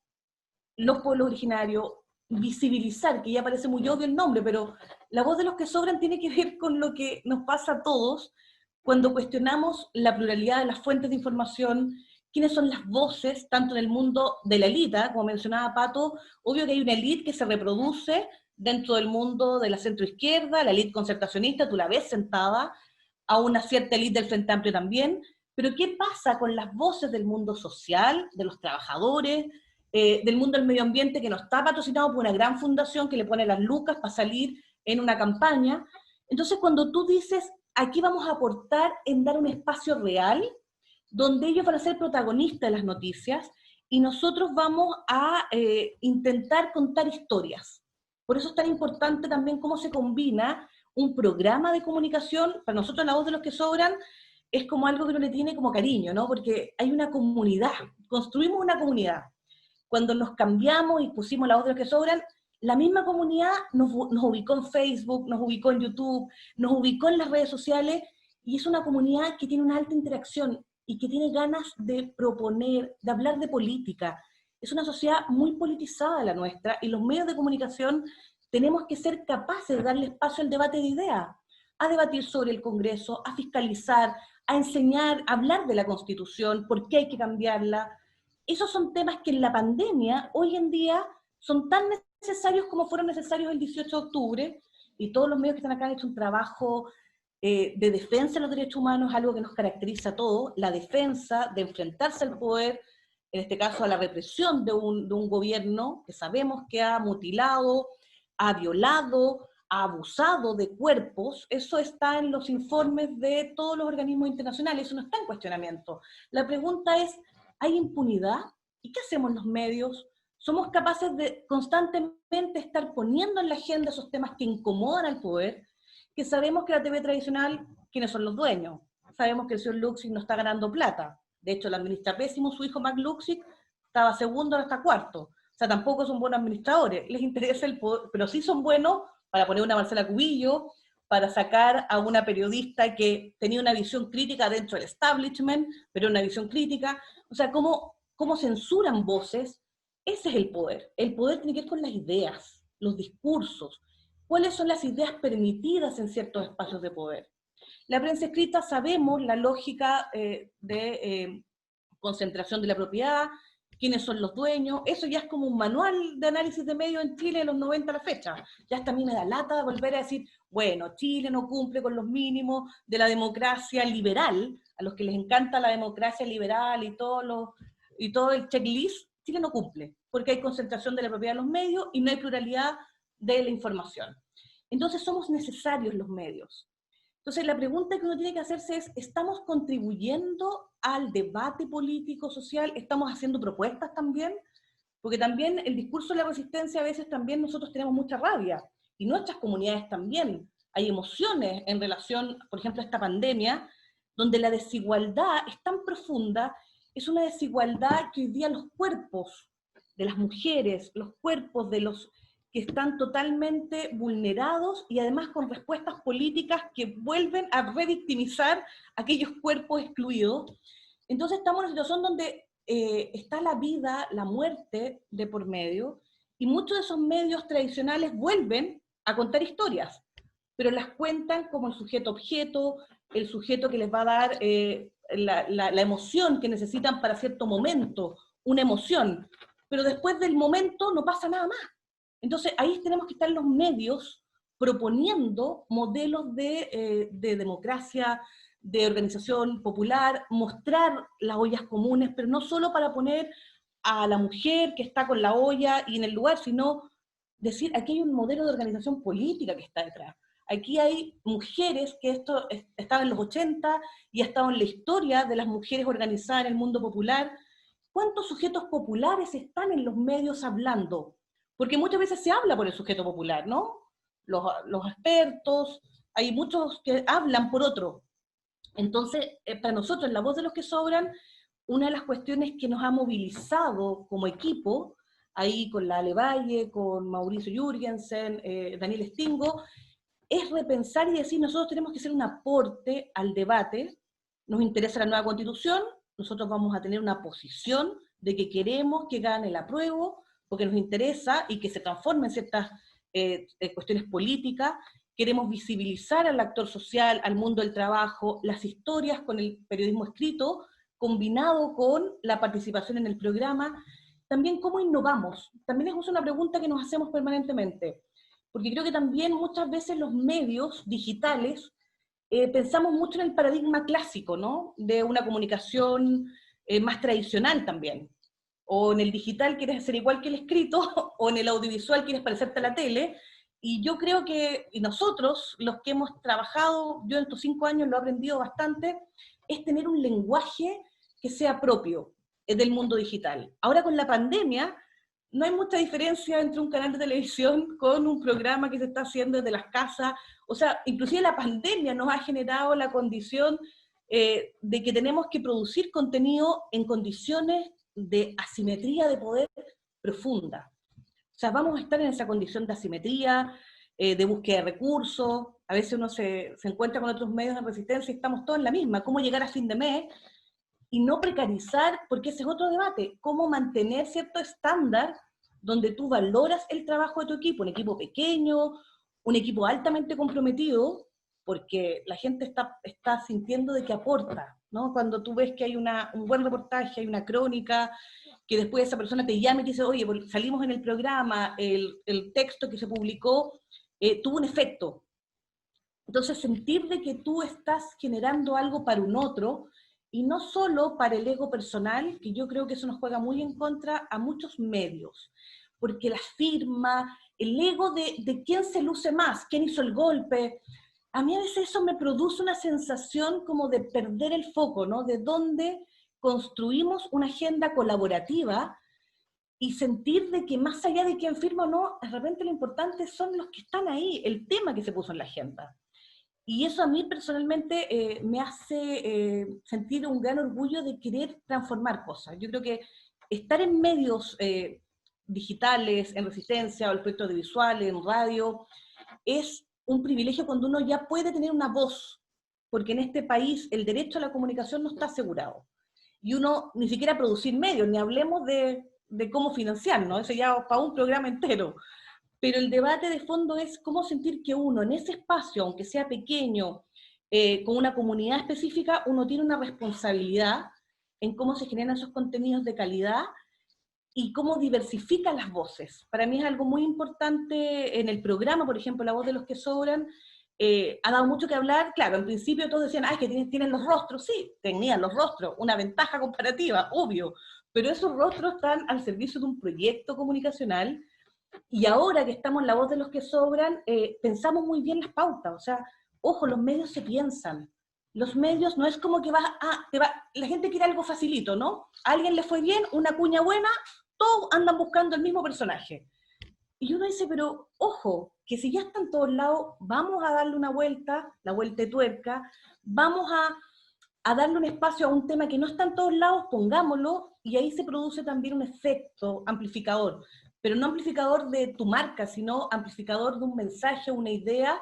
los pueblos originarios, visibilizar, que ya parece muy obvio el nombre, pero la voz de los que sobran tiene que ver con lo que nos pasa a todos cuando cuestionamos la pluralidad de las fuentes de información, quiénes son las voces, tanto en el mundo de la élite, como mencionaba Pato, obvio que hay una élite que se reproduce dentro del mundo de la centroizquierda, la élite concertacionista, tú la ves sentada, a una cierta élite del Frente Amplio también, pero ¿qué pasa con las voces del mundo social, de los trabajadores, del mundo del medio ambiente, que no está patrocinado por una gran fundación que le pone las lucas para salir en una campaña? Entonces, cuando tú dices, aquí vamos a aportar en dar un espacio real, donde ellos van a ser protagonistas de las noticias, y nosotros vamos a intentar contar historias. Por eso es tan importante también cómo se combina un programa de comunicación. Para nosotros La Voz de los que Sobran es como algo que uno le tiene como cariño, ¿no? Porque hay una comunidad, construimos una comunidad. Cuando nos cambiamos y pusimos La Voz de los que Sobran, la misma comunidad nos ubicó en Facebook, nos ubicó en YouTube, nos ubicó en las redes sociales, y es una comunidad que tiene una alta interacción y que tiene ganas de proponer, de hablar de política. Es una sociedad muy politizada la nuestra, y los medios de comunicación tenemos que ser capaces de darle espacio al debate de ideas, a debatir sobre el Congreso, a fiscalizar, a enseñar, a hablar de la Constitución, por qué hay que cambiarla. Esos son temas que en la pandemia, hoy en día, son tan necesarios como fueron necesarios el 18 de octubre, y todos los medios que están acá han hecho un trabajo de defensa de los derechos humanos, algo que nos caracteriza a todos, la defensa de enfrentarse al poder, en este caso a la represión de un gobierno que sabemos que ha mutilado, ha violado, ha abusado de cuerpos. Eso está en los informes de todos los organismos internacionales, eso no está en cuestionamiento. La pregunta es, ¿hay impunidad? ¿Y qué hacemos los medios? ¿Somos capaces de constantemente estar poniendo en la agenda esos temas que incomodan al poder? Que sabemos que la TV tradicional, ¿quiénes son los dueños? Sabemos que el señor Luksic no está ganando plata. De hecho, la administra pésimo, su hijo Mac Luksic estaba segundo, ahora está cuarto. O sea, tampoco son buenos administradores. Les interesa el poder, pero sí son buenos para poner una Marcela Cubillo, para sacar a una periodista que tenía una visión crítica dentro del establishment, pero una visión crítica. O sea, ¿cómo censuran voces? Ese es el poder. El poder tiene que ver con las ideas, los discursos. ¿Cuáles son las ideas permitidas en ciertos espacios de poder? La prensa escrita sabemos la lógica de concentración de la propiedad, quiénes son los dueños. Eso ya es como un manual de análisis de medios en Chile de los 90 a la fecha. Ya hasta a mí me da lata de volver a decir, bueno, Chile no cumple con los mínimos de la democracia liberal, a los que les encanta la democracia liberal y todo el checklist. Chile no cumple, porque hay concentración de la propiedad de los medios y no hay pluralidad de la información. Entonces somos necesarios los medios. Entonces la pregunta que uno tiene que hacerse es, ¿estamos contribuyendo al debate político, social? ¿Estamos haciendo propuestas también? Porque también el discurso de la resistencia, a veces también nosotros tenemos mucha rabia, y nuestras comunidades también. Hay emociones en relación, por ejemplo, a esta pandemia, donde la desigualdad es tan profunda. Es una desigualdad que hoy día los cuerpos de las mujeres, los cuerpos de los que están totalmente vulnerados, y además con respuestas políticas que vuelven a revictimizar a aquellos cuerpos excluidos. Entonces estamos en una situación donde está la vida, la muerte de por medio, y muchos de esos medios tradicionales vuelven a contar historias, pero las cuentan como el sujeto objeto, el sujeto que les va a dar la emoción que necesitan para cierto momento, una emoción, pero después del momento no pasa nada más. Entonces ahí tenemos que estar los medios proponiendo modelos de democracia, de organización popular, mostrar las ollas comunes, pero no solo para poner a la mujer que está con la olla y en el lugar, sino decir, aquí hay un modelo de organización política que está detrás. Aquí hay mujeres, que esto estaba en los 80 y ha estado en la historia de las mujeres organizadas en el mundo popular. ¿Cuántos sujetos populares están en los medios hablando? Porque muchas veces se habla por el sujeto popular, ¿no? Los expertos, hay muchos que hablan por otro. Entonces, para nosotros, en La Voz de los que Sobran, una de las cuestiones que nos ha movilizado como equipo, ahí con la Ale Valle, con Mauricio Jürgensen, Daniel Stingo, es repensar y decir, nosotros tenemos que hacer un aporte al debate, nos interesa la nueva Constitución, nosotros vamos a tener una posición de que queremos que gane el apruebo, porque nos interesa y que se transformen ciertas cuestiones políticas, queremos visibilizar al actor social, al mundo del trabajo, las historias con el periodismo escrito, combinado con la participación en el programa. También cómo innovamos, también es una pregunta que nos hacemos permanentemente, porque creo que también muchas veces los medios digitales pensamos mucho en el paradigma clásico, ¿no? De una comunicación más tradicional también. O en el digital quieres hacer igual que el escrito, o en el audiovisual quieres parecerte a la tele, y yo creo que y nosotros, los que hemos trabajado, yo en estos 5 años lo he aprendido bastante, es tener un lenguaje que sea propio del mundo digital. Ahora con la pandemia, no hay mucha diferencia entre un canal de televisión con un programa que se está haciendo desde las casas. O sea, inclusive la pandemia nos ha generado la condición de que tenemos que producir contenido en condiciones de asimetría de poder profunda. O sea, vamos a estar en esa condición de asimetría, de búsqueda de recursos. A veces uno se encuentra con otros medios de resistencia y estamos todos en la misma. ¿Cómo llegar a fin de mes? Y no precarizar, porque ese es otro debate, cómo mantener cierto estándar donde tú valoras el trabajo de tu equipo, un equipo pequeño, un equipo altamente comprometido, porque la gente está sintiendo de que aporta, ¿no? Cuando tú ves que hay un buen reportaje, hay una crónica, que después esa persona te llama y te dice, oye, salimos en el programa, el texto que se publicó tuvo un efecto. Entonces sentir de que tú estás generando algo para un otro, y no solo para el ego personal, que yo creo que eso nos juega muy en contra a muchos medios, porque la firma, el ego de quién se luce más, quién hizo el golpe, a mí a veces eso me produce una sensación como de perder el foco, ¿no? De dónde construimos una agenda colaborativa y sentir de que más allá de quién firma o no, de repente lo importante son los que están ahí, el tema que se puso en la agenda. Y eso a mí personalmente me hace sentir un gran orgullo de querer transformar cosas. Yo creo que estar en medios digitales, en Resistencia, o el proyecto audiovisual, en radio, es un privilegio cuando uno ya puede tener una voz, porque en este país el derecho a la comunicación no está asegurado. Y uno ni siquiera producir medios, ni hablemos de cómo financiarnos, eso ya para un programa entero. Pero el debate de fondo es cómo sentir que uno en ese espacio, aunque sea pequeño, con una comunidad específica, uno tiene una responsabilidad en cómo se generan esos contenidos de calidad y cómo diversifican las voces. Para mí es algo muy importante en el programa, por ejemplo, La Voz de los que Sobran, ha dado mucho que hablar. Claro, en principio todos decían, es que tienen los rostros. Sí, tenían los rostros, una ventaja comparativa, obvio, pero esos rostros están al servicio de un proyecto comunicacional. Y ahora que estamos en La Voz de los que Sobran, pensamos muy bien las pautas. O sea, ojo, los medios se piensan. Los medios no es como que la gente quiere algo facilito, ¿no? A alguien le fue bien, una cuña buena, todos andan buscando el mismo personaje. Y uno dice, pero ojo, que si ya están todos lados, vamos a darle una vuelta, la vuelta de tuerca, vamos a darle un espacio a un tema que no está en todos lados, pongámoslo, y ahí se produce también un efecto amplificador. Pero no amplificador de tu marca, sino amplificador de un mensaje, una idea,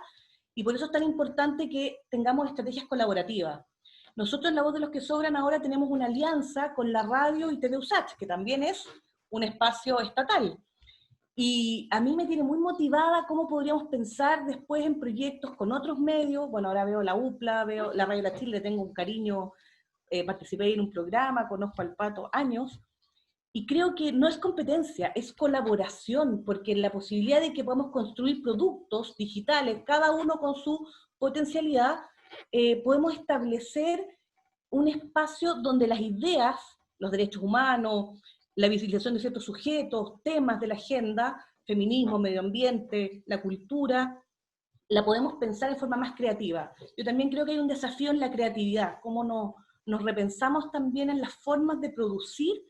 y por eso es tan importante que tengamos estrategias colaborativas. Nosotros en La Voz de los que Sobran ahora tenemos una alianza con la radio y TV USACH, que también es un espacio estatal. Y a mí me tiene muy motivada cómo podríamos pensar después en proyectos con otros medios. Bueno, ahora veo la UPLA, veo la Radio La Chile, le tengo un cariño, participé en un programa, conozco al Pato años, y creo que no es competencia, es colaboración, porque la posibilidad de que podamos construir productos digitales, cada uno con su potencialidad, podemos establecer un espacio donde las ideas, los derechos humanos, la visibilización de ciertos sujetos, temas de la agenda, feminismo, medio ambiente, la cultura, la podemos pensar de forma más creativa. Yo también creo que hay un desafío en la creatividad, cómo nos repensamos también en las formas de producir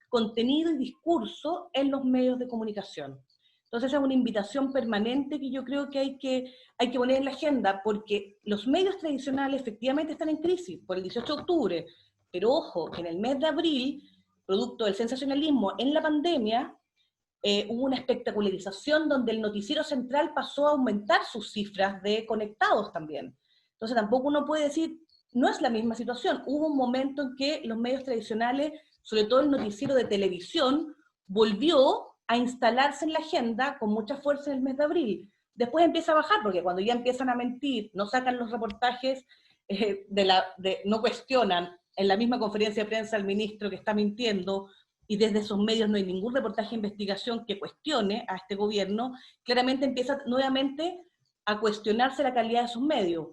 contenido y discurso en los medios de comunicación. Entonces es una invitación permanente que yo creo que hay que poner en la agenda, porque los medios tradicionales efectivamente están en crisis por el 18 de octubre, pero ojo, que en el mes de abril, producto del sensacionalismo en la pandemia, hubo una espectacularización donde el noticiero central pasó a aumentar sus cifras de conectados también. Entonces tampoco uno puede decir, no es la misma situación. Hubo un momento en que los medios tradicionales, sobre todo el noticiero de televisión, volvió a instalarse en la agenda con mucha fuerza en el mes de abril. Después empieza a bajar, porque cuando ya empiezan a mentir, no sacan los reportajes, no cuestionan en la misma conferencia de prensa al ministro que está mintiendo, y desde esos medios no hay ningún reportaje de investigación que cuestione a este gobierno, claramente empieza nuevamente a cuestionarse la calidad de sus medios.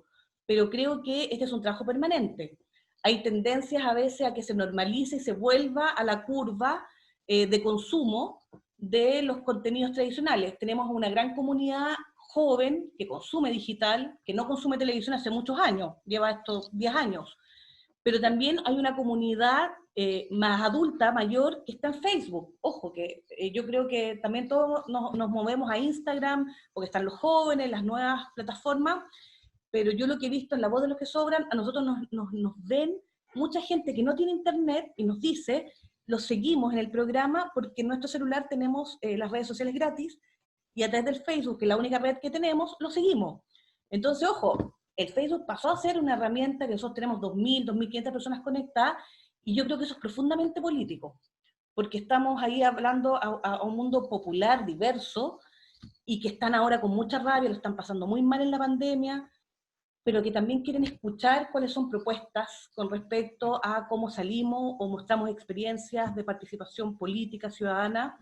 Pero creo que este es un trabajo permanente. Hay tendencias a veces a que se normalice y se vuelva a la curva de consumo de los contenidos tradicionales. Tenemos una gran comunidad joven que consume digital, que no consume televisión hace muchos años, lleva estos 10 años, pero también hay una comunidad más adulta, mayor, que está en Facebook. Ojo, que yo creo que también todos nos movemos a Instagram, porque están los jóvenes, las nuevas plataformas, pero yo lo que he visto en La Voz de los que Sobran, a nosotros nos ven mucha gente que no tiene internet y nos dice, los seguimos en el programa porque en nuestro celular tenemos las redes sociales gratis, y a través del Facebook, que es la única red que tenemos, lo seguimos. Entonces, ojo, el Facebook pasó a ser una herramienta que nosotros tenemos 2.000, 2.500 personas conectadas, y yo creo que eso es profundamente político, porque estamos ahí hablando a un mundo popular, diverso, y que están ahora con mucha rabia, lo están pasando muy mal en la pandemia, pero que también quieren escuchar cuáles son propuestas con respecto a cómo salimos o mostramos experiencias de participación política ciudadana,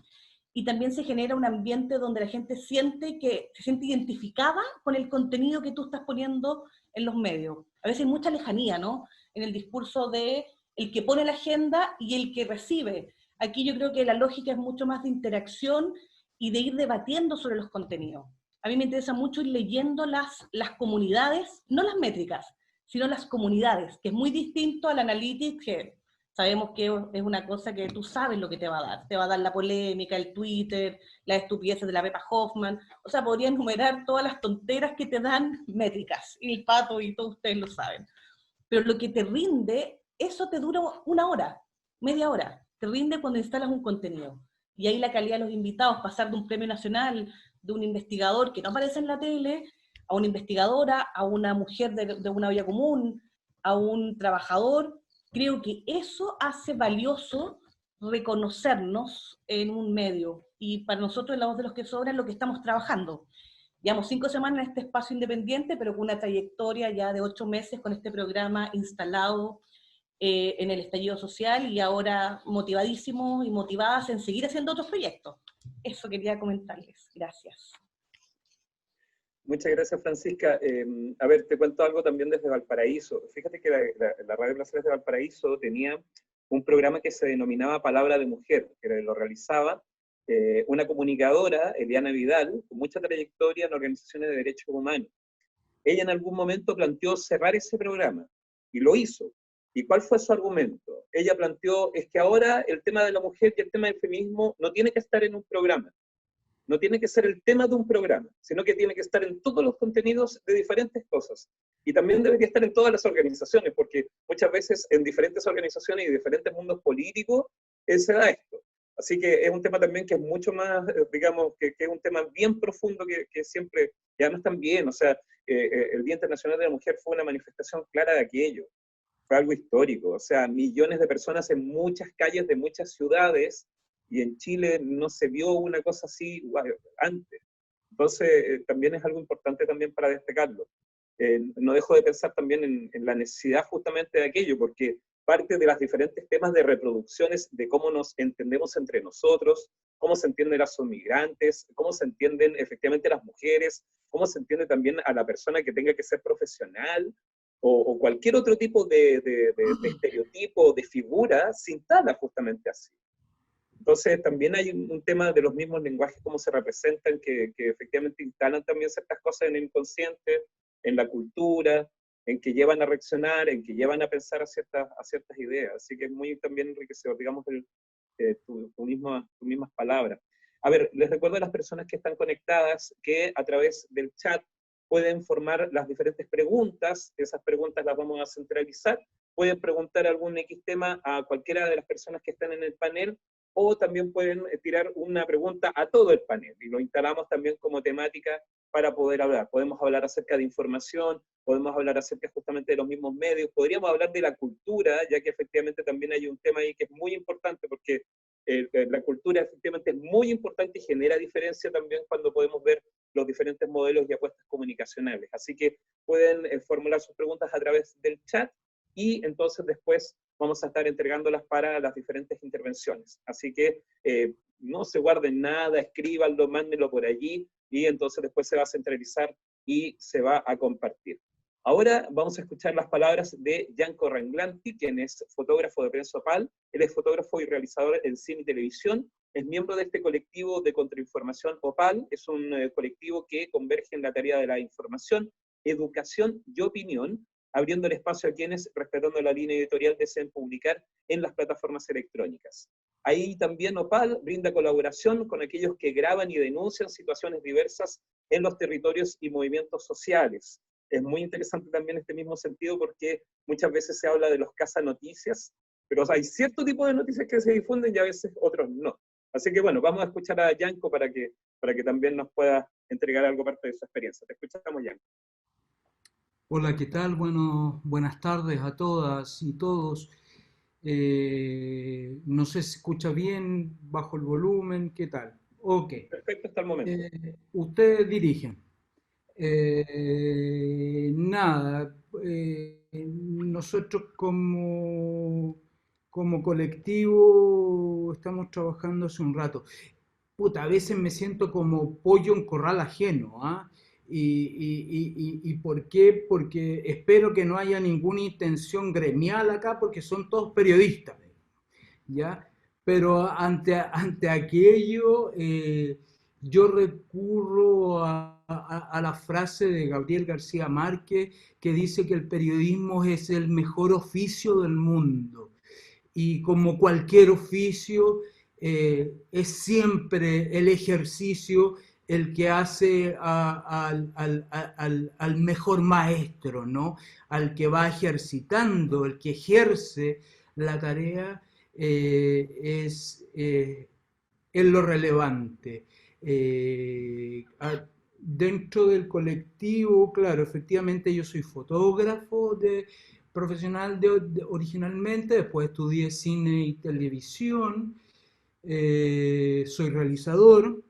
y también se genera un ambiente donde la gente se siente identificada con el contenido que tú estás poniendo en los medios. A veces hay mucha lejanía, ¿no?, en el discurso de el que pone la agenda y el que recibe. Aquí yo creo que la lógica es mucho más de interacción y de ir debatiendo sobre los contenidos. A mí me interesa mucho ir leyendo las comunidades, no las métricas, sino las comunidades, que es muy distinto al analytics, que sabemos que es una cosa que tú sabes lo que te va a dar. Te va a dar la polémica, el Twitter, las estupideces de la Pepa Hoffman. O sea, podría enumerar todas las tonteras que te dan métricas, y el Pato y todos ustedes lo saben. Pero lo que te rinde, eso te dura una hora, media hora. Te rinde cuando instalas un contenido. Y ahí la calidad de los invitados, pasar de un premio nacional, de un investigador que no aparece en la tele, a una investigadora, a una mujer de una olla común, a un trabajador, creo que eso hace valioso reconocernos en un medio. Y para nosotros, en La Voz de los que Sobran, lo que estamos trabajando. Llevamos 5 semanas en este espacio independiente, pero con una trayectoria ya de 8 meses con este programa instalado en el estallido social, y ahora motivadísimos y motivadas en seguir haciendo otros proyectos. Eso quería comentarles. Gracias. Muchas gracias, Francisca. A ver, te cuento algo también desde Valparaíso. Fíjate que la Radio Placeres de Valparaíso tenía un programa que se denominaba Palabra de Mujer, que lo realizaba una comunicadora, Eliana Vidal, con mucha trayectoria en organizaciones de derechos humanos. Ella en algún momento planteó cerrar ese programa, y lo hizo. ¿Y cuál fue su argumento? Ella planteó, es que ahora el tema de la mujer y el tema del feminismo no tiene que estar en un programa, no tiene que ser el tema de un programa, sino que tiene que estar en todos los contenidos de diferentes cosas. Y también debería estar en todas las organizaciones, porque muchas veces en diferentes organizaciones y diferentes mundos políticos se da esto. Así que es un tema también que es mucho más, digamos, que es un tema bien profundo que siempre, y además también, o sea, el Día Internacional de la Mujer fue una manifestación clara de aquello. Fue algo histórico, o sea, millones de personas en muchas calles de muchas ciudades, y en Chile no se vio una cosa así antes. Entonces, también es algo importante también para destacarlo. No dejo de pensar también en la necesidad justamente de aquello, porque parte de los diferentes temas de reproducciones, de cómo nos entendemos entre nosotros, cómo se entienden los migrantes, cómo se entienden efectivamente las mujeres, cómo se entiende también a la persona que tenga que ser profesional, o cualquier otro tipo de estereotipo, de figura, se instala justamente así. Entonces también hay un tema de los mismos lenguajes, cómo se representan, que efectivamente instalan también ciertas cosas en el inconsciente, en la cultura, en que llevan a reaccionar, en que llevan a pensar a ciertas ideas. Así que es muy también enriquecedor, digamos, tus mismas palabras. A ver, les recuerdo a las personas que están conectadas que a través del chat pueden formar las diferentes preguntas. Esas preguntas las vamos a centralizar. Pueden preguntar algún X tema a cualquiera de las personas que están en el panel, o también pueden tirar una pregunta a todo el panel, y lo instalamos también como temática para poder hablar. Podemos hablar acerca de información, podemos hablar acerca justamente de los mismos medios, podríamos hablar de la cultura, ya que efectivamente también hay un tema ahí que es muy importante, porque la cultura efectivamente es muy importante y genera diferencia también cuando podemos ver los diferentes modelos y apuestas comunicacionales. Así que pueden formular sus preguntas a través del chat, y entonces después vamos a estar entregándolas para las diferentes intervenciones. Así que no se guarden nada, escríbanlo, mándenlo por allí, y entonces después se va a centralizar y se va a compartir. Ahora vamos a escuchar las palabras de Yanko Ranglanti, quien es fotógrafo de prensa Opal. Él es fotógrafo y realizador en cine y televisión, es miembro de este colectivo de contrainformación Opal, es un colectivo que converge en la tarea de la información, educación y opinión, abriendo el espacio a quienes, respetando la línea editorial, deseen publicar en las plataformas electrónicas. Ahí también Opal brinda colaboración con aquellos que graban y denuncian situaciones diversas en los territorios y movimientos sociales. Es muy interesante también este mismo sentido, porque muchas veces se habla de los cazanoticias, pero hay cierto tipo de noticias que se difunden y a veces otros no. Así que bueno, vamos a escuchar a Yanko para que también nos pueda entregar algo parte de su experiencia. Te escuchamos, Yanko. Hola, ¿qué tal? Bueno, buenas tardes a todas y todos. No sé si se escucha bien, bajo el volumen, ¿qué tal? Ok. Perfecto hasta el momento. Ustedes dirigen. Nada, nosotros como colectivo estamos trabajando hace un rato. Puta, a veces me siento como pollo en corral ajeno, ¿ah? ¿Y por qué? Porque espero que no haya ninguna intención gremial acá, porque son todos periodistas, ¿ya? Pero ante aquello, yo recurro a la frase de Gabriel García Márquez, que dice que el periodismo es el mejor oficio del mundo. Y como cualquier oficio, es siempre el ejercicio el que hace al mejor maestro, ¿no? Al que va ejercitando, el que ejerce la tarea, es lo relevante. Dentro del colectivo, claro, efectivamente yo soy fotógrafo profesional originalmente, después estudié cine y televisión, soy realizador,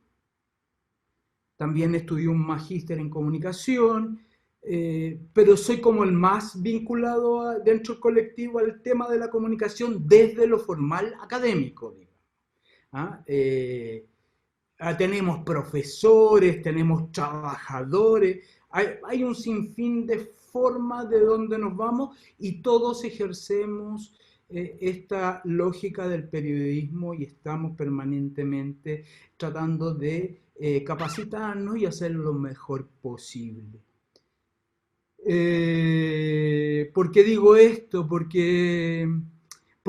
también estudié un magíster en comunicación, pero soy como el más vinculado dentro del colectivo al tema de la comunicación desde lo formal académico, digamos. ¿Ah? Tenemos profesores, tenemos trabajadores, hay un sinfín de formas de donde nos vamos, y todos ejercemos esta lógica del periodismo y estamos permanentemente tratando de capacitarnos y hacer lo mejor posible. ¿Por qué digo esto? Porque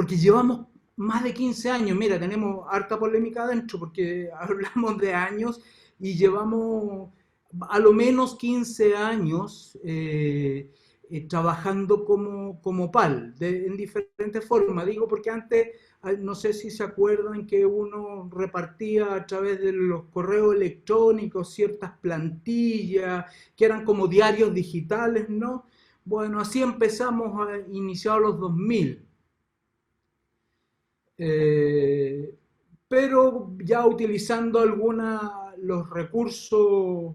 llevamos más de 15 años, mira, tenemos harta polémica adentro porque hablamos de años y llevamos a lo menos 15 años trabajando como PAL, en diferentes formas. Digo porque antes, no sé si se acuerdan que uno repartía a través de los correos electrónicos ciertas plantillas que eran como diarios digitales, ¿no? Bueno, así empezamos a iniciar los 2000. Pero ya utilizando los recursos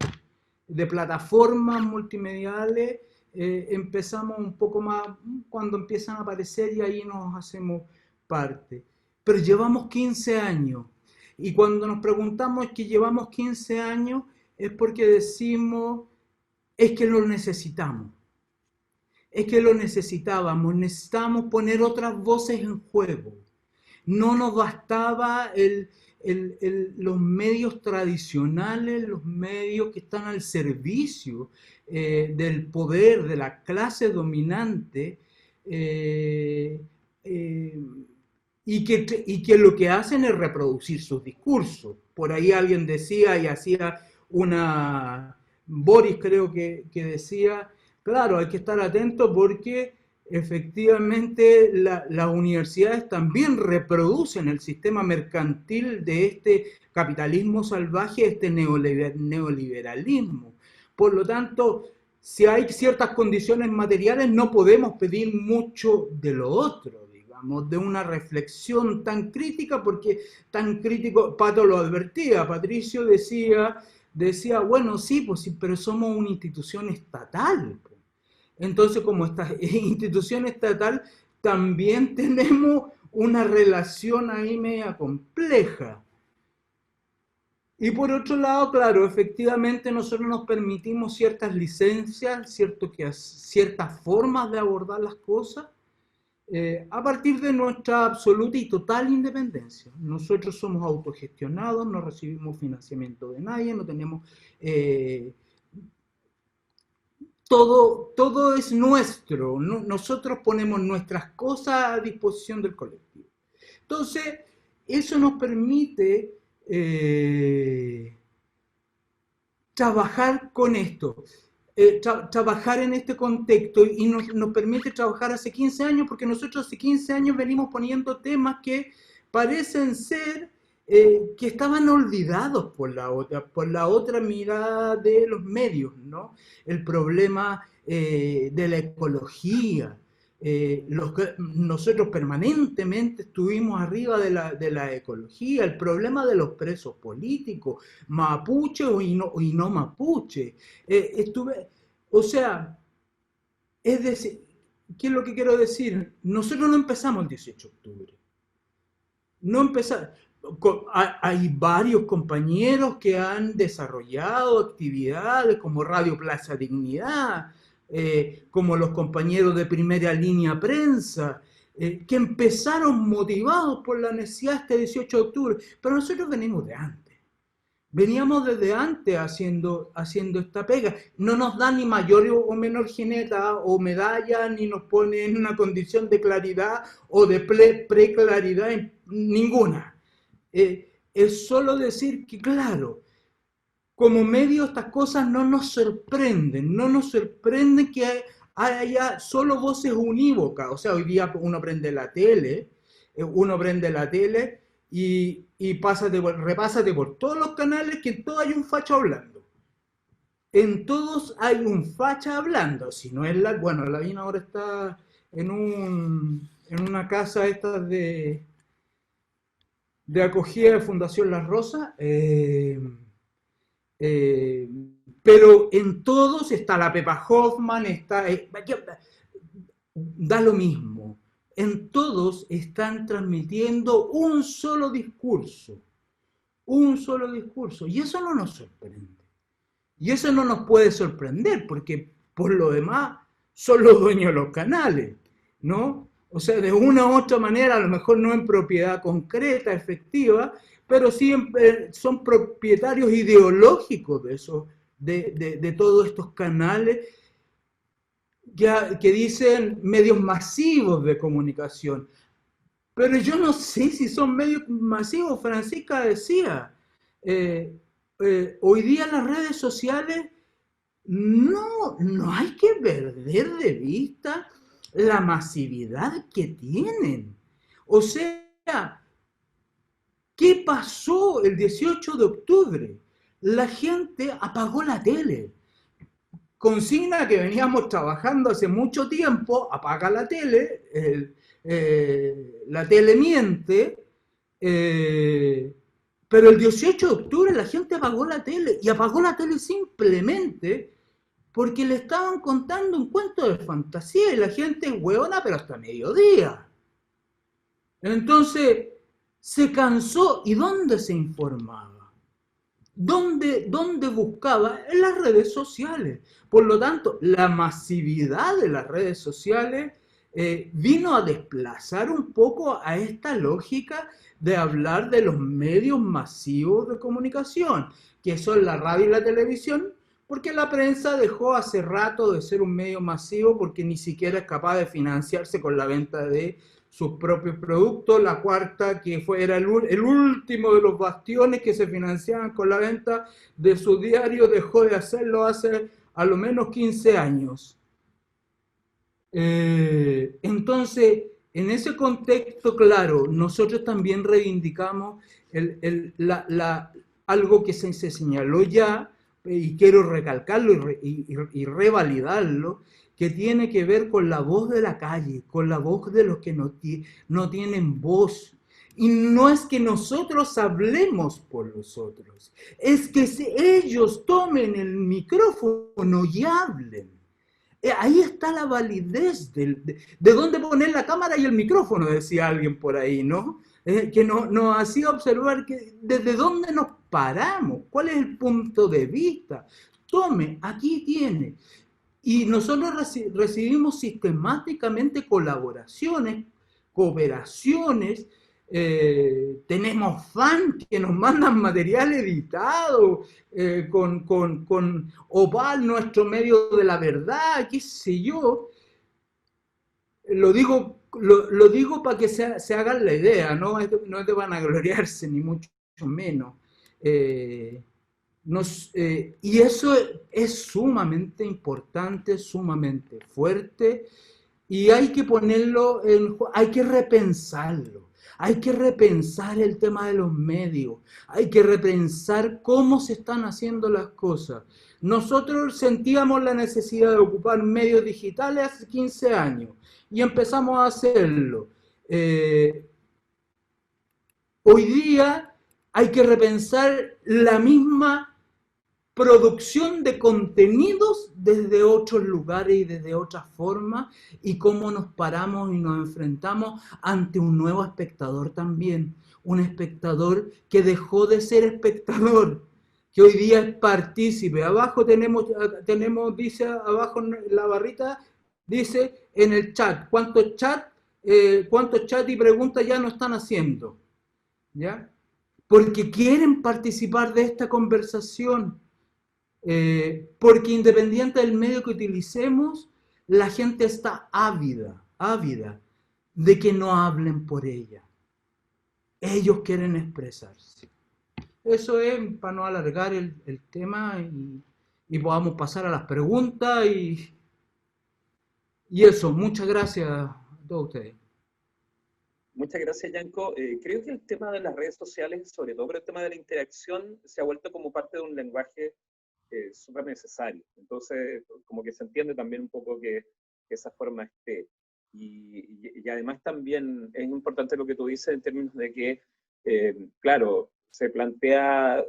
de plataformas multimediales, empezamos un poco más cuando empiezan a aparecer, y ahí nos hacemos parte. Pero llevamos 15 años, y cuando nos preguntamos que llevamos 15 años es porque decimos, es que lo necesitamos. Es que lo necesitábamos poner otras voces en juego. No nos bastaba los medios tradicionales, los medios que están al servicio del poder, de la clase dominante, y que lo que hacen es reproducir sus discursos. Por ahí alguien decía, y hacía Boris creo que decía, claro, hay que estar atento porque efectivamente las universidades también reproducen el sistema mercantil de este capitalismo salvaje, este neoliberalismo. Por lo tanto, si hay ciertas condiciones materiales, no podemos pedir mucho de lo otro, digamos, de una reflexión tan crítica, porque tan crítico, Pato lo advertía, Patricio decía, bueno, sí, pues sí, pero somos una institución estatal. Entonces, como esta institución estatal, también tenemos una relación ahí media compleja. Y por otro lado, claro, efectivamente nosotros nos permitimos ciertas licencias, ciertas formas de abordar las cosas, a partir de nuestra absoluta y total independencia. Nosotros somos autogestionados, no recibimos financiamiento de nadie, no tenemos... Todo es nuestro, nosotros ponemos nuestras cosas a disposición del colectivo. Entonces, eso nos permite trabajar con esto, trabajar en este contexto, y nos permite trabajar hace 15 años, porque nosotros hace 15 años venimos poniendo temas que parecen ser que estaban olvidados por la otra mirada de los medios, ¿no? El problema de la ecología. Nosotros permanentemente estuvimos arriba de la ecología, el problema de los presos políticos, mapuche y no mapuche. O sea, es decir, ¿qué es lo que quiero decir? Nosotros no empezamos el 18 de octubre. No empezamos. Hay varios compañeros que han desarrollado actividades como Radio Plaza Dignidad, como los compañeros de Primera Línea Prensa, que empezaron motivados por la necesidad este 18 de octubre, pero nosotros venimos de antes. Veníamos desde antes haciendo esta pega. No nos dan ni mayor o menor jineta o medalla, ni nos ponen en una condición de claridad o de preclaridad ninguna. Es solo decir que, claro, como medio estas cosas no nos sorprenden que haya solo voces unívocas. O sea, hoy día uno prende la tele y repásate por todos los canales, que en todos hay un facho hablando. En todos hay un facha hablando. Si no es bueno, la Vina ahora está en una casa estas de acogida de Fundación Las Rosas, pero en todos está la Pepa Hoffman, da lo mismo. En todos están transmitiendo un solo discurso, y eso no nos sorprende. Y eso no nos puede sorprender, porque por lo demás son los dueños de los canales, ¿no? O sea, de una u otra manera, a lo mejor no en propiedad concreta, efectiva, pero sí son propietarios ideológicos de eso, de todos estos canales que dicen medios masivos de comunicación. Pero yo no sé si son medios masivos. Francisca decía, hoy día las redes sociales no hay que perder de vista la masividad que tienen. O sea, ¿qué pasó el 18 de octubre? La gente apagó la tele. Consigna que veníamos trabajando hace mucho tiempo: apaga la tele, la tele miente, pero el 18 de octubre la gente apagó la tele, y apagó la tele simplemente porque le estaban contando un cuento de fantasía, y la gente es hueona, pero hasta mediodía. Entonces, se cansó. ¿Y dónde se informaba? ¿Dónde buscaba? En las redes sociales. Por lo tanto, la masividad de las redes sociales vino a desplazar un poco a esta lógica de hablar de los medios masivos de comunicación, que son la radio y la televisión, porque la prensa dejó hace rato de ser un medio masivo, porque ni siquiera es capaz de financiarse con la venta de sus propios productos. La Cuarta, que era el último de los bastiones que se financiaban con la venta de su diario, dejó de hacerlo hace a lo menos 15 años. Entonces, en ese contexto, claro, nosotros también reivindicamos algo que se señaló ya, y quiero recalcarlo y revalidarlo, que tiene que ver con la voz de la calle, con la voz de los que no tienen voz. Y no es que nosotros hablemos por los otros, es que ellos tomen el micrófono y hablen. Ahí está la validez de dónde poner la cámara y el micrófono, decía alguien por ahí, ¿no? Que nos hacía observar que desde dónde nos paramos, cuál es el punto de vista. Tome, aquí tiene. Y nosotros recibimos sistemáticamente colaboraciones, cooperaciones, tenemos fans que nos mandan material editado, con Opal, nuestro medio de la verdad, qué sé yo. Lo digo para que se hagan la idea, no es de vanagloriarse, ni mucho menos. Y eso es sumamente importante, sumamente fuerte, y hay que ponerlo hay que repensarlo. Hay que repensar el tema de los medios, hay que repensar cómo se están haciendo las cosas. Nosotros sentíamos la necesidad de ocupar medios digitales hace 15 años y empezamos a hacerlo. Hoy día hay que repensar la misma producción de contenidos desde otros lugares y desde otras formas, y cómo nos paramos y nos enfrentamos ante un nuevo espectador también, un espectador que dejó de ser espectador, que hoy día es partícipe. Abajo tenemos dice abajo en la barrita, dice en el chat, cuántos chat y preguntas ya no están haciendo, ¿ya? Porque quieren participar de esta conversación. Porque independiente del medio que utilicemos, la gente está ávida de que no hablen por ella. Ellos quieren expresarse. Eso es para no alargar el tema y podamos pasar a las preguntas y eso. Muchas gracias a todos ustedes. Muchas gracias, Yanko. Creo que el tema de las redes sociales, sobre todo el tema de la interacción, se ha vuelto como parte de un lenguaje súper necesario. Entonces, como que se entiende también un poco que esa forma esté. Y además también es importante lo que tú dices en términos de que, claro, se plantea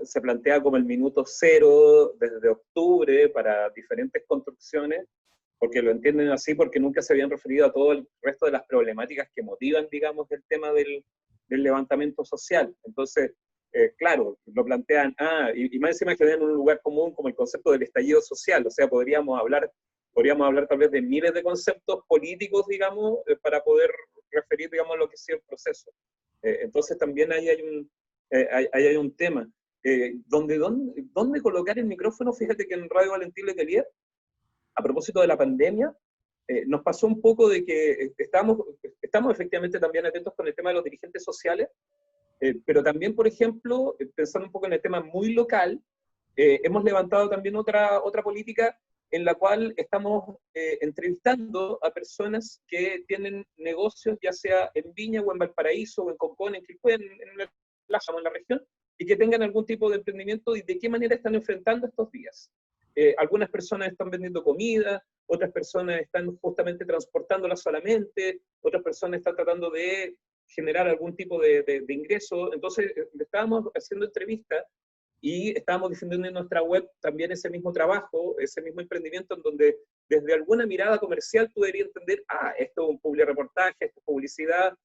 como el minuto cero desde octubre para diferentes construcciones, porque lo entienden así, porque nunca se habían referido a todo el resto de las problemáticas que motivan, digamos, el tema del levantamiento social. Entonces, claro, lo plantean, y más encima que en un lugar común como el concepto del estallido social, o sea, podríamos hablar tal vez de miles de conceptos políticos, digamos, para poder referir, digamos, lo que ha sido el proceso. Entonces también ahí hay un tema. ¿Dónde colocar el micrófono? Fíjate que en Radio Valentín Letelier, a propósito de la pandemia, nos pasó un poco de que estamos efectivamente también atentos con el tema de los dirigentes sociales, pero también, por ejemplo, pensando un poco en el tema muy local, hemos levantado también otra política en la cual estamos entrevistando a personas que tienen negocios, ya sea en Viña o en Valparaíso o en Concón, en Quilpué, en la plaza o en la región, y que tengan algún tipo de emprendimiento y de qué manera están enfrentando estos días. Algunas personas están vendiendo comida, otras personas están justamente transportándola solamente, otras personas están tratando de generar algún tipo de ingreso. Entonces, estábamos haciendo entrevistas y estábamos difundiendo en nuestra web también ese mismo trabajo, ese mismo emprendimiento, en donde desde alguna mirada comercial tú deberías entender, esto es un publireportaje, esto es publicidad,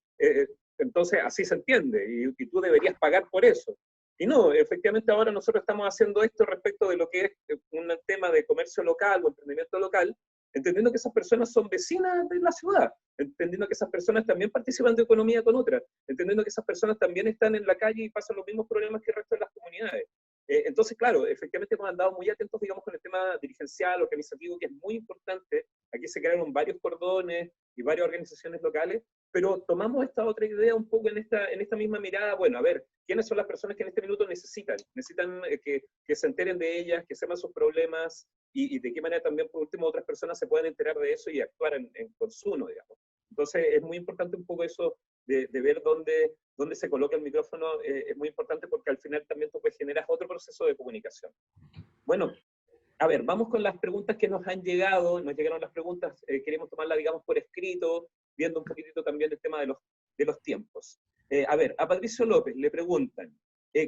entonces así se entiende, y tú deberías pagar por eso. Y no, efectivamente ahora nosotros estamos haciendo esto respecto de lo que es un tema de comercio local o emprendimiento local, entendiendo que esas personas son vecinas de la ciudad, entendiendo que esas personas también participan de economía con otras, entendiendo que esas personas también están en la calle y pasan los mismos problemas que el resto de las comunidades. Entonces, claro, efectivamente hemos andado muy atentos, digamos, con el tema dirigencial, organizativo, que es muy importante. Aquí se crearon varios cordones y varias organizaciones locales, pero tomamos esta otra idea un poco en esta misma mirada, bueno, a ver, quiénes son las personas que en este minuto necesitan que se enteren de ellas, que sepan sus problemas, y de qué manera también, por último, otras personas se puedan enterar de eso y actuar en consumo, digamos. Entonces, es muy importante un poco eso de ver dónde se coloca el micrófono, es muy importante porque al final también tú pues generas otro proceso de comunicación. Bueno, a ver, vamos con las preguntas que nos han llegado. Nos llegaron las preguntas, queremos tomarlas, digamos, por escrito, viendo un poquitito también el tema de los tiempos. A ver, a Patricio López le preguntan,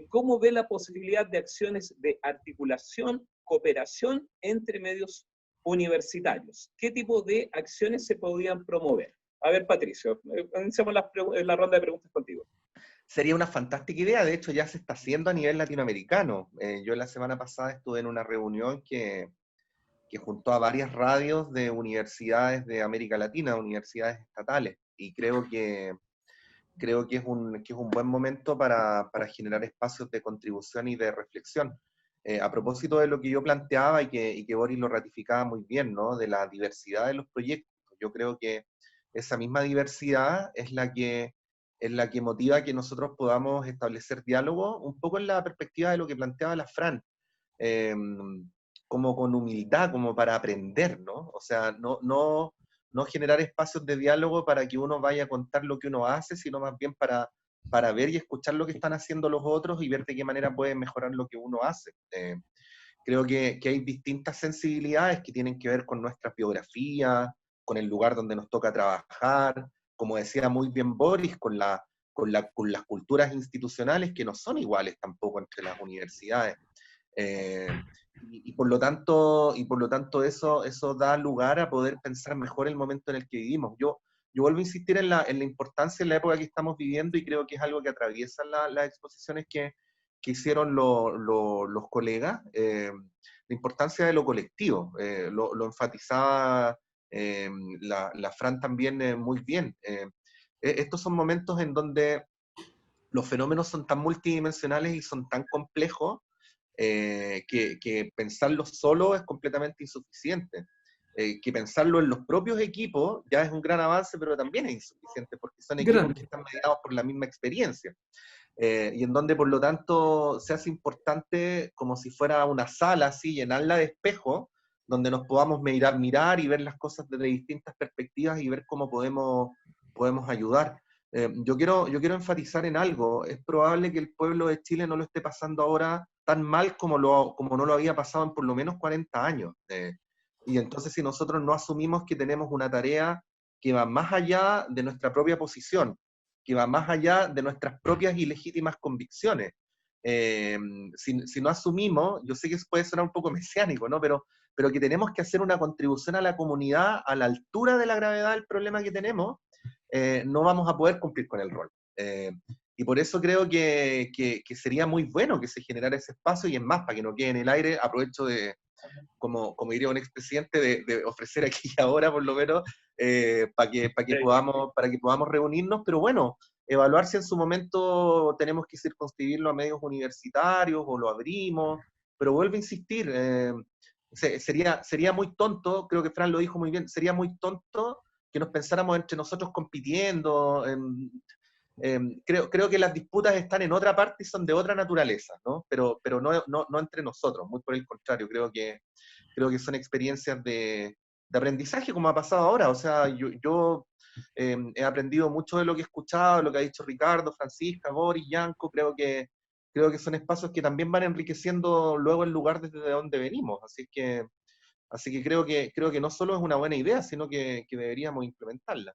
¿cómo ve la posibilidad de acciones de articulación, cooperación entre medios universitarios? ¿Qué tipo de acciones se podrían promover? A ver, Patricio, iniciamos la ronda de preguntas contigo. Sería una fantástica idea, de hecho ya se está haciendo a nivel latinoamericano. Yo la semana pasada estuve en una reunión que juntó a varias radios de universidades de América Latina, universidades estatales, y creo que es un buen momento para generar espacios de contribución y de reflexión. A propósito de lo que yo planteaba y que Boris lo ratificaba muy bien, ¿no? De la diversidad de los proyectos, yo creo que esa misma diversidad es la que motiva que nosotros podamos establecer diálogo, un poco en la perspectiva de lo que planteaba la Fran, como con humildad, como para aprender, ¿no? O sea, no generar espacios de diálogo para que uno vaya a contar lo que uno hace, sino más bien para ver y escuchar lo que están haciendo los otros y ver de qué manera pueden mejorar lo que uno hace. Creo que hay distintas sensibilidades que tienen que ver con nuestras biografías, con el lugar donde nos toca trabajar, como decía muy bien Boris, con las culturas institucionales que no son iguales tampoco entre las universidades. Y por lo tanto eso da lugar a poder pensar mejor el momento en el que vivimos. Yo vuelvo a insistir en la importancia en la época que estamos viviendo, y creo que es algo que atraviesa las exposiciones que hicieron los colegas, la importancia de lo colectivo. Lo enfatizaba la Fran también muy bien. Estos son momentos en donde los fenómenos son tan multidimensionales y son tan complejos que pensarlo solo es completamente insuficiente. Que pensarlo en los propios equipos ya es un gran avance, pero también es insuficiente, porque son equipos que están mediados por la misma experiencia. Y en donde, por lo tanto, se hace importante, como si fuera una sala, así, llenarla de espejos, donde nos podamos mirar y ver las cosas desde distintas perspectivas y ver cómo podemos ayudar. Yo quiero enfatizar en algo. Es probable que el pueblo de Chile no lo esté pasando ahora tan mal como no lo había pasado en por lo menos 40 años. Y entonces, si nosotros no asumimos que tenemos una tarea que va más allá de nuestra propia posición, que va más allá de nuestras propias y legítimas convicciones, si no asumimos, yo sé que puede sonar un poco mesiánico, ¿no? Pero que tenemos que hacer una contribución a la comunidad a la altura de la gravedad del problema que tenemos, no vamos a poder cumplir con el rol. Y por eso creo que sería muy bueno que se generara ese espacio, y es más, para que no quede en el aire, aprovecho de, como diría un expresidente, de ofrecer aquí y ahora, por lo menos, para que podamos reunirnos, pero bueno, evaluar si en su momento tenemos que circunscribirlo a medios universitarios o lo abrimos, pero vuelvo a insistir, sería muy tonto, creo que Fran lo dijo muy bien, sería muy tonto que nos pensáramos entre nosotros compitiendo. Creo que las disputas están en otra parte y son de otra naturaleza, ¿no? Pero no entre nosotros, muy por el contrario, creo que son experiencias de aprendizaje, como ha pasado ahora. O sea, yo he aprendido mucho de lo que he escuchado, de lo que ha dicho Ricardo, Francisca, Boris, Yanko. Creo que son espacios que también van enriqueciendo luego el lugar desde donde venimos. Así que creo que no solo es una buena idea, sino que deberíamos implementarla.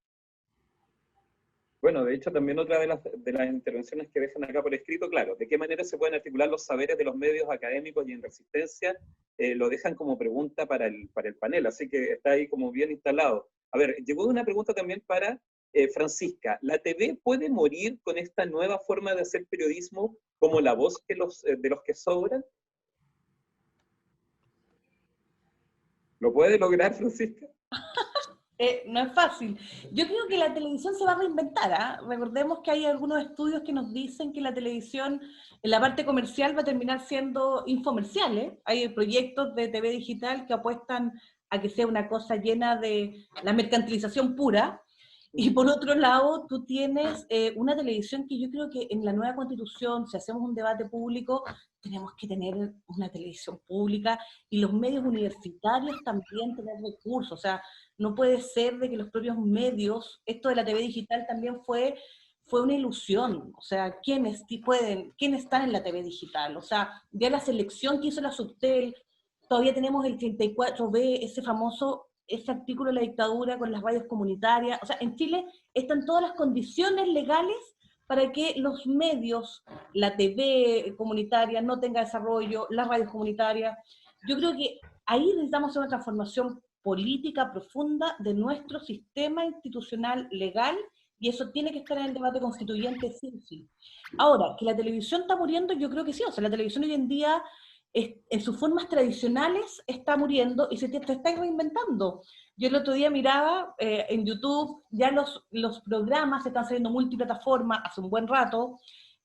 Bueno, de hecho, también otra de las intervenciones que dejan acá por escrito, claro, de qué manera se pueden articular los saberes de los medios académicos y en resistencia, lo dejan como pregunta para el panel, así que está ahí como bien instalado. A ver, llegó una pregunta también para Francisca. ¿La TV puede morir con esta nueva forma de hacer periodismo como la voz de los que sobran? ¿Lo puede lograr, Francisca? No es fácil. Yo creo que la televisión se va a reinventar, ¿ah? Recordemos que hay algunos estudios que nos dicen que la televisión, en la parte comercial, va a terminar siendo infomerciales. Hay proyectos de TV digital que apuestan a que sea una cosa llena de la mercantilización pura. Y por otro lado, tú tienes una televisión que yo creo que en la nueva constitución, si hacemos un debate público, tenemos que tener una televisión pública y los medios universitarios también tener recursos. O sea, no puede ser de que los propios medios, esto de la TV digital también fue una ilusión. O sea, ¿quiénes están en la TV digital? O sea, ya la selección que hizo la Subtel, todavía tenemos el 34B, ese artículo de la dictadura con las radios comunitarias. O sea, en Chile están todas las condiciones legales para que los medios, la TV comunitaria no tenga desarrollo, las radios comunitarias. Yo creo que ahí necesitamos hacer una transformación política profunda de nuestro sistema institucional legal, y eso tiene que estar en el debate constituyente, sí, sí. Ahora, que la televisión está muriendo, yo creo que sí. O sea, la televisión hoy en día, en sus formas tradicionales, está muriendo y se está reinventando. Yo el otro día miraba en YouTube, ya los programas están saliendo multiplataforma hace un buen rato,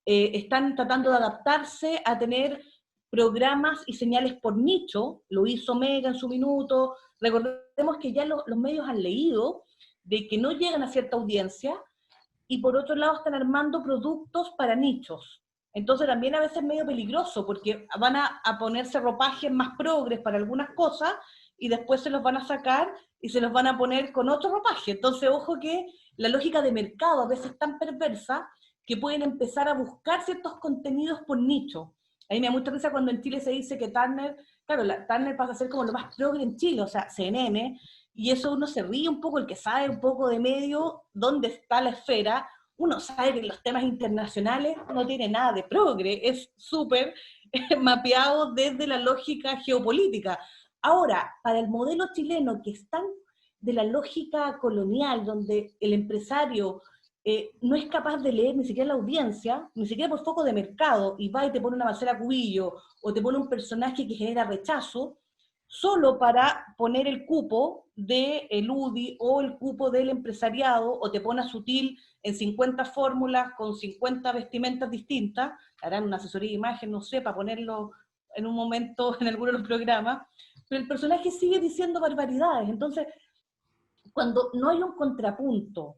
están tratando de adaptarse a tener programas y señales por nicho. Lo hizo Mega en su minuto. Recordemos que ya los medios han leído de que no llegan a cierta audiencia, y por otro lado están armando productos para nichos. Entonces también a veces es medio peligroso, porque van a ponerse ropajes más progres para algunas cosas, y después se los van a sacar y se los van a poner con otro ropaje. Entonces, ojo que la lógica de mercado a veces es tan perversa que pueden empezar a buscar ciertos contenidos por nicho. A mí me da mucha risa cuando en Chile se dice que Turner, claro, Turner pasa a ser como lo más progre en Chile, o sea, CNN, y eso uno se ríe un poco, el que sabe un poco de medio, dónde está la esfera. Uno sabe que en los temas internacionales no tiene nada de progre, es súper mapeado desde la lógica geopolítica. Ahora, para el modelo chileno, que es tan de la lógica colonial, donde el empresario no es capaz de leer ni siquiera la audiencia, ni siquiera por foco de mercado, y va y te pone una Marcela Cubillo, o te pone un personaje que genera rechazo, solo para poner el cupo del UDI o el cupo del empresariado, o te pone a Sutil en 50 fórmulas con 50 vestimentas distintas, harán una asesoría de imagen, no sé, para ponerlo en un momento en alguno de los programas, pero el personaje sigue diciendo barbaridades. Entonces, cuando no hay un contrapunto,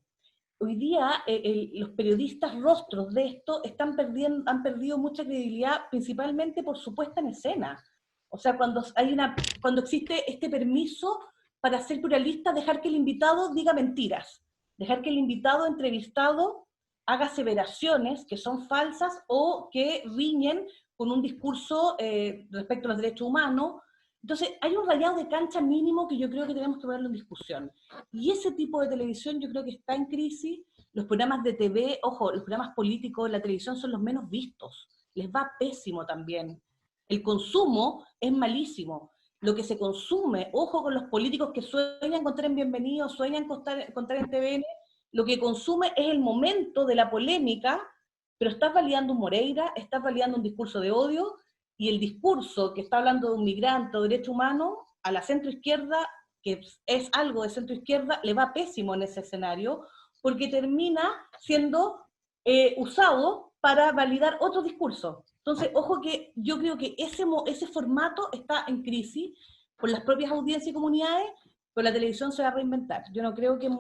hoy día los periodistas rostros de esto han perdido mucha credibilidad, principalmente por su puesta en escena. O sea, cuando existe este permiso para ser pluralista, dejar que el invitado diga mentiras, dejar que el invitado entrevistado haga aseveraciones que son falsas o que riñen con un discurso respecto a los derechos humanos. Entonces, hay un rayado de cancha mínimo que yo creo que tenemos que ponerlo en discusión. Y ese tipo de televisión yo creo que está en crisis. Los programas de TV, ojo, los programas políticos, la televisión son los menos vistos. Les va pésimo también. El consumo es malísimo. Lo que se consume, ojo con los políticos que sueñan contar en Bienvenido, sueñan contar en TVN, lo que consume es el momento de la polémica, pero estás validando un Moreira, estás validando un discurso de odio, y el discurso que está hablando de un migrante o derecho humano, a la centroizquierda, que es algo de centroizquierda, le va pésimo en ese escenario, porque termina siendo usado para validar otro discurso. Entonces, ojo que yo creo que ese formato está en crisis por las propias audiencias y comunidades, pero la televisión se va a reinventar. Yo no creo que va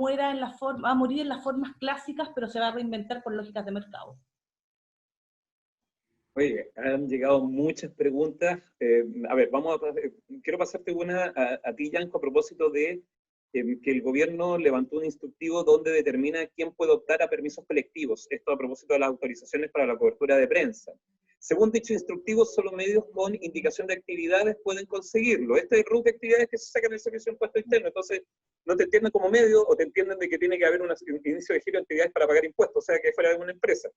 a morir en las formas clásicas, pero se va a reinventar por lógicas de mercado. Oye, han llegado muchas preguntas. A ver, quiero pasarte una a ti, Yanko, a propósito de que el gobierno levantó un instructivo donde determina quién puede optar a permisos colectivos. Esto a propósito de las autorizaciones para la cobertura de prensa. Según dicho instructivo, solo medios con indicación de actividades pueden conseguirlo. Este es el RUT de actividades que se sacan del Servicio de Impuesto Interno. Entonces, no te entienden como medio o te entienden de que tiene que haber un inicio de giro de actividades para pagar impuestos, o sea, que fuera de una empresa.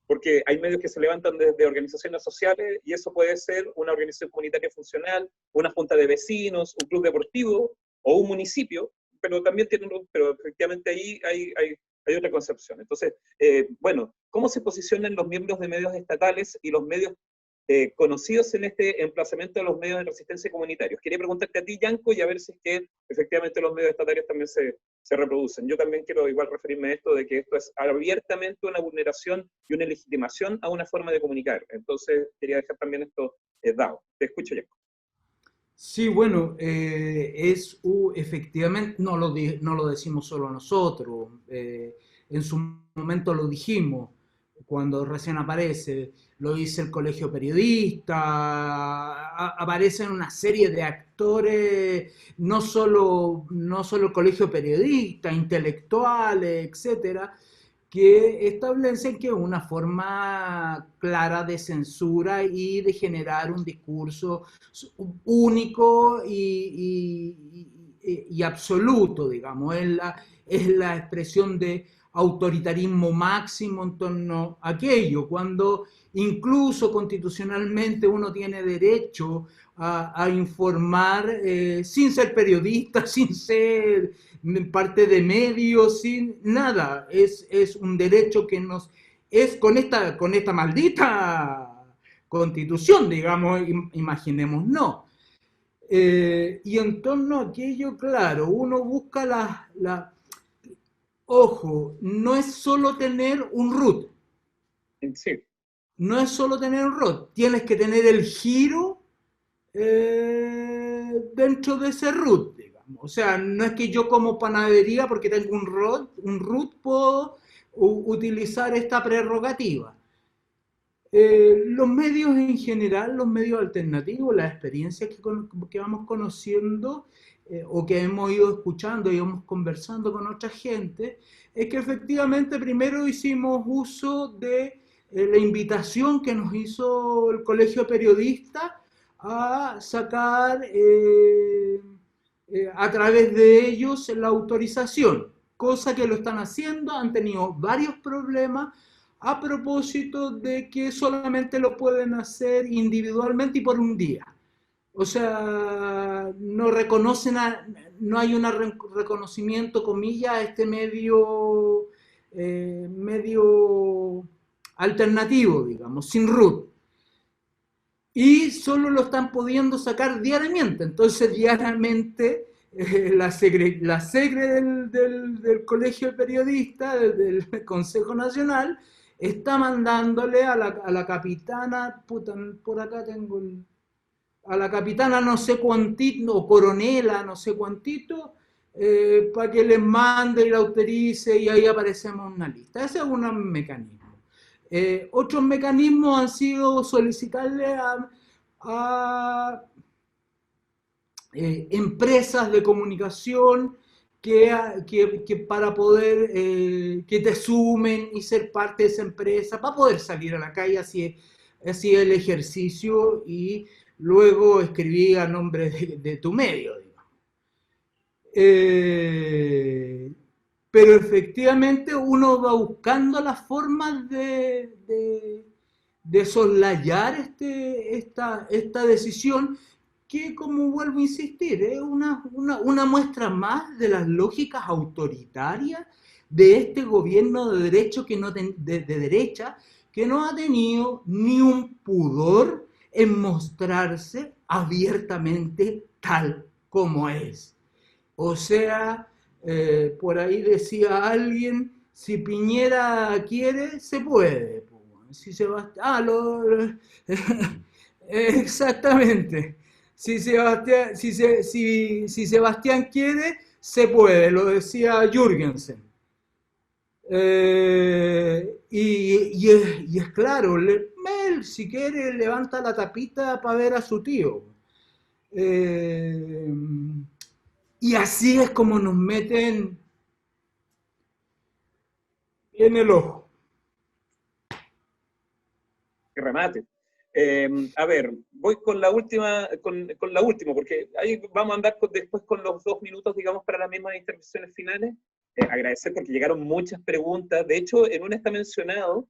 Porque hay medios que se levantan desde organizaciones sociales, y eso puede ser una organización comunitaria funcional, una junta de vecinos, un club deportivo o un municipio, pero también pero efectivamente ahí hay otra concepción. Entonces, bueno, ¿cómo se posicionan los miembros de medios estatales y los medios conocidos en este emplazamiento de los medios de resistencia comunitarios? Quería preguntarte a ti, Yanko, y a ver si es que efectivamente los medios estatales también se reproducen. Yo también quiero igual referirme a esto de que esto es abiertamente una vulneración y una legitimación a una forma de comunicar. Entonces, quería dejar también esto dado. Te escucho, Yanko. Sí, bueno, efectivamente, no lo decimos solo nosotros, en su momento lo dijimos, cuando recién aparece, lo dice el Colegio Periodista, aparecen una serie de actores, no solo el Colegio Periodista, intelectuales, etcétera, que establecen que una forma clara de censura y de generar un discurso único y absoluto, digamos, es la expresión de autoritarismo máximo en torno a aquello, cuando incluso constitucionalmente uno tiene derecho a informar sin ser periodista, sin ser parte de medios, sin nada. Es un derecho que nos... Es con esta maldita constitución, digamos, imaginemos, no. Y en torno a aquello, claro, uno busca Ojo, no es solo tener un root. Sí. No es solo tener un root. Tienes que tener el giro dentro de ese root, digamos. O sea, no es que yo como panadería porque tengo un root puedo utilizar esta prerrogativa. Los medios en general, los medios alternativos, las experiencias que vamos conociendo o que hemos ido escuchando y hemos conversando con otra gente, es que efectivamente primero hicimos uso de la invitación que nos hizo el Colegio Periodista a sacar a través de ellos la autorización, cosa que lo están haciendo, han tenido varios problemas a propósito de que solamente lo pueden hacer individualmente y por un día. O sea, no hay un reconocimiento, comillas, a este medio alternativo, digamos, sin root. Y solo lo están pudiendo sacar diariamente. Entonces, diariamente, la secre del Colegio de Periodistas, del Consejo Nacional, está mandándole a la capitana, puta, por acá tengo a la capitana no sé cuantito, o coronela no sé cuantito, para que les mande y la autorice y ahí aparecemos en una lista. Ese es un mecanismo. Otros mecanismos han sido solicitarle a empresas de comunicación que para poder que te sumen y ser parte de esa empresa, para poder salir a la calle, así el ejercicio y luego escribir a nombre de tu medio, digamos. Pero efectivamente uno va buscando las formas de soslayar esta decisión que, como vuelvo a insistir, es una muestra más de las lógicas autoritarias de este gobierno de derecho de derecha que no ha tenido ni un pudor en mostrarse abiertamente tal como es. O sea, por ahí decía alguien, si Piñera quiere, se puede. Si Sebastián, exactamente. Si Sebastián quiere, se puede, lo decía Jürgensen. Y es claro, Mel, si quiere, levanta la tapita para ver a su tío. Y así es como nos meten en el ojo. Qué remate. A ver, voy con la última, porque ahí vamos a andar después con los 2 minutos, digamos, para las mismas intervenciones finales. Agradecer porque llegaron muchas preguntas. De hecho, en una está mencionado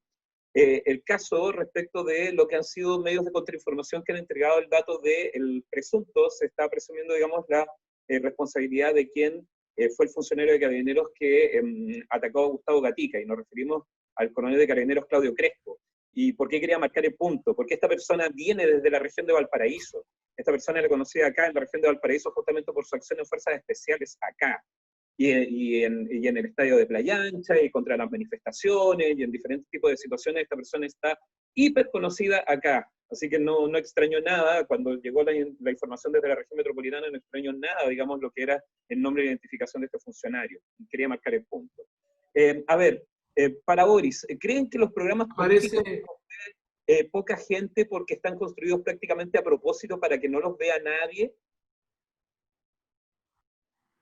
el caso respecto de lo que han sido medios de contrainformación que han entregado el dato del presunto, se está presumiendo, digamos, la responsabilidad de quien fue el funcionario de Carabineros que atacó a Gustavo Gatica, y nos referimos al coronel de Carabineros Claudio Crespo. ¿Y por qué quería marcar el punto? Porque esta persona viene desde la región de Valparaíso. Esta persona era conocida acá en la región de Valparaíso justamente por su acción en fuerzas especiales acá. Y en el estadio de Playa Ancha, y contra las manifestaciones, y en diferentes tipos de situaciones, esta persona está hiper conocida acá. Así que no extraño nada, cuando llegó la información desde la región metropolitana no extraño nada, digamos, lo que era el nombre de identificación de este funcionario. Quería marcar el punto. A ver, para Boris, ¿creen que los programas políticos poca gente porque están construidos prácticamente a propósito para que no los vea nadie?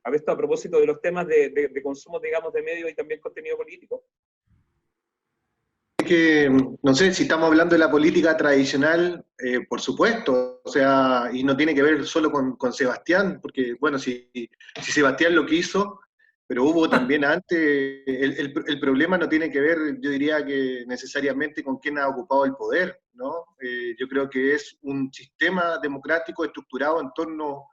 A ver, esto a propósito de los temas de consumo, digamos, de medios y también contenido político. Que, no sé, si estamos hablando de la política tradicional, por supuesto, o sea, y no tiene que ver solo con Sebastián, porque, bueno, si Sebastián lo quiso, pero hubo también antes, el problema no tiene que ver, yo diría que necesariamente con quién ha ocupado el poder, ¿no? Yo creo que es un sistema democrático estructurado en torno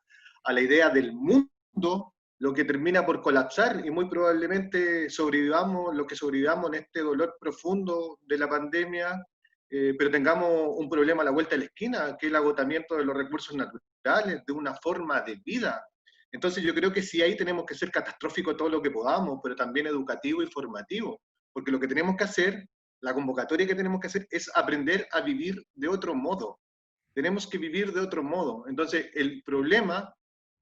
a la idea del mundo, lo que termina por colapsar, y muy probablemente sobrevivamos, lo que sobrevivamos en este dolor profundo de la pandemia, pero tengamos un problema a la vuelta de la esquina, que es el agotamiento de los recursos naturales, de una forma de vida. Entonces yo creo que sí, ahí tenemos que ser catastrófico todo lo que podamos, pero también educativo y formativo, porque lo que tenemos que hacer, la convocatoria que tenemos que hacer es aprender a vivir de otro modo. Tenemos que vivir de otro modo. Entonces el problema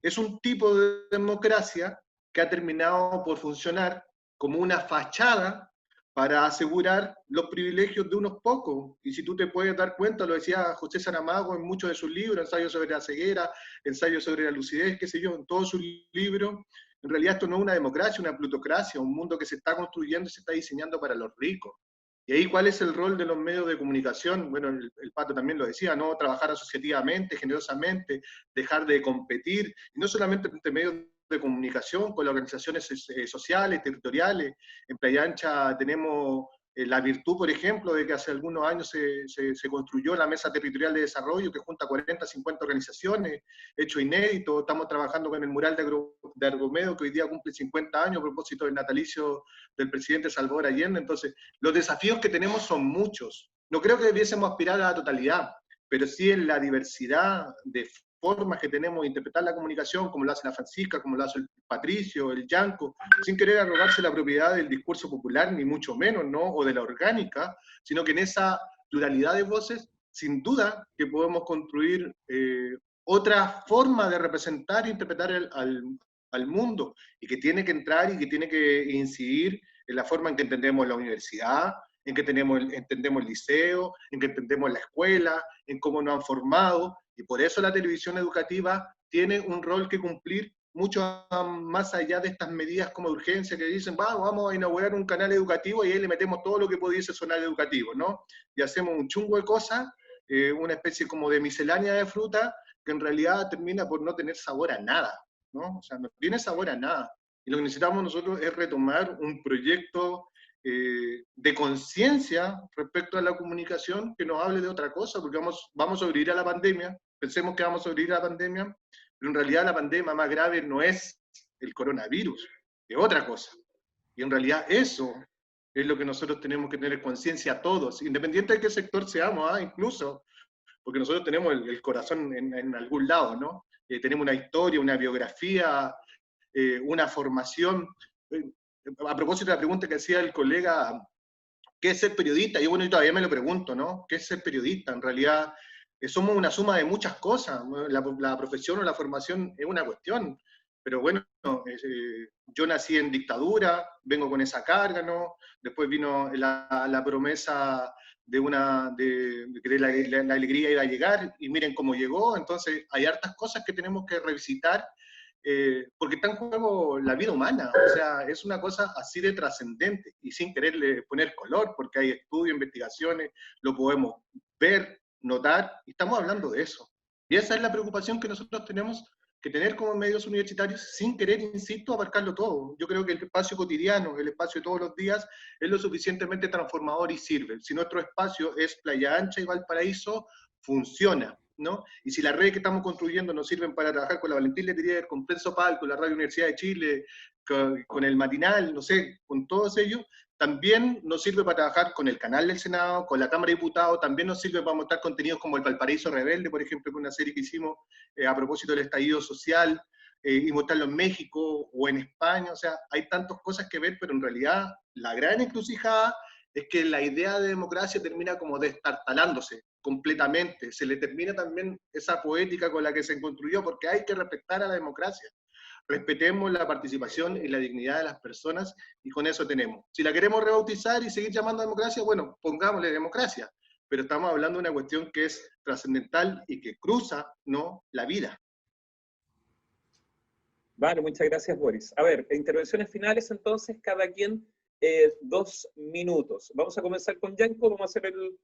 es un tipo de democracia que ha terminado por funcionar como una fachada para asegurar los privilegios de unos pocos. Y si tú te puedes dar cuenta, lo decía José Saramago en muchos de sus libros, ensayos sobre la ceguera, ensayos sobre la lucidez, qué sé yo, en todos sus libros, en realidad esto no es una democracia, una plutocracia, un mundo que se está construyendo y se está diseñando para los ricos. Y ahí, ¿cuál es el rol de los medios de comunicación? Bueno, el Pato también lo decía, ¿no? Trabajar asociativamente, generosamente, dejar de competir, y no solamente entre medios de comunicación, con las organizaciones sociales, territoriales. En Playa Ancha tenemos la virtud, por ejemplo, de que hace algunos años se construyó la Mesa Territorial de Desarrollo, que junta 40, 50 organizaciones, hecho inédito. Estamos trabajando con el mural de Argomedo, que hoy día cumple 50 años a propósito del natalicio del presidente Salvador Allende. Entonces, los desafíos que tenemos son muchos. No creo que debiésemos aspirar a la totalidad, pero sí en la diversidad de formas que tenemos de interpretar la comunicación, como lo hace la Francisca, como lo hace el Patricio, el Yanco, sin querer arrogarse la propiedad del discurso popular, ni mucho menos, ¿no? O de la orgánica, sino que en esa pluralidad de voces, sin duda que podemos construir otra forma de representar e interpretar al mundo, y que tiene que entrar y que tiene que incidir en la forma en que entendemos la universidad, en que entendemos el liceo, en que entendemos la escuela, en cómo nos han formado, y por eso la televisión educativa tiene un rol que cumplir mucho más allá de estas medidas como de urgencia que dicen, vamos a inaugurar un canal educativo y ahí le metemos todo lo que pudiese sonar educativo, ¿no? Y hacemos un chungo de cosas, una especie como de miscelánea de fruta, que en realidad termina por no tener sabor a nada, ¿no? O sea, no tiene sabor a nada. Y lo que necesitamos nosotros es retomar un proyecto de conciencia respecto a la comunicación que nos hable de otra cosa, porque vamos a sobrevivir a la pandemia, pensemos que vamos a sobrevivir a la pandemia, pero en realidad la pandemia más grave no es el coronavirus, es otra cosa. Y en realidad eso es lo que nosotros tenemos que tener conciencia todos, independiente de qué sector seamos, incluso, porque nosotros tenemos el corazón en algún lado, ¿no? Tenemos una historia, una biografía, una formación. A propósito de la pregunta que hacía el colega, ¿qué es ser periodista? Yo, bueno, yo todavía me lo pregunto, ¿no? ¿Qué es ser periodista? En realidad, somos una suma de muchas cosas. La profesión o la formación es una cuestión, pero bueno, yo nací en dictadura, vengo con esa carga, ¿no? Después vino la promesa de que la alegría iba a llegar, y miren cómo llegó. Entonces, hay hartas cosas que tenemos que revisitar, porque está en juego la vida humana, o sea, es una cosa así de trascendente, y sin quererle poner color, porque hay estudios, investigaciones, lo podemos ver, notar, y estamos hablando de eso. Y esa es la preocupación que nosotros tenemos que tener como medios universitarios, sin querer, insisto, abarcarlo todo. Yo creo que el espacio cotidiano, el espacio de todos los días, es lo suficientemente transformador y sirve. Si nuestro espacio es Playa Ancha y Valparaíso, funciona, ¿no? Y si las redes que estamos construyendo nos sirven para trabajar con la Valentín Letelier, con Prensa Pal, con la Radio Universidad de Chile, con el Matinal, no sé, con todos ellos, también nos sirve para trabajar con el canal del Senado, con la Cámara de Diputados, también nos sirve para mostrar contenidos como el Valparaíso Rebelde, por ejemplo, que es una serie que hicimos a propósito del estallido social, y mostrarlo en México o en España. O sea, hay tantas cosas que ver, pero en realidad la gran encrucijada es que la idea de democracia termina como destartalándose completamente, se le termina también esa poética con la que se construyó, porque hay que respetar a la democracia. Respetemos la participación y la dignidad de las personas, y con eso tenemos. Si la queremos rebautizar y seguir llamando democracia, bueno, pongámosle democracia, pero estamos hablando de una cuestión que es trascendental y que cruza, ¿no?, la vida. Vale, muchas gracias, Boris. A ver, intervenciones finales, entonces, cada quien 2 minutos. Vamos a comenzar con Yanko, vamos a hacer el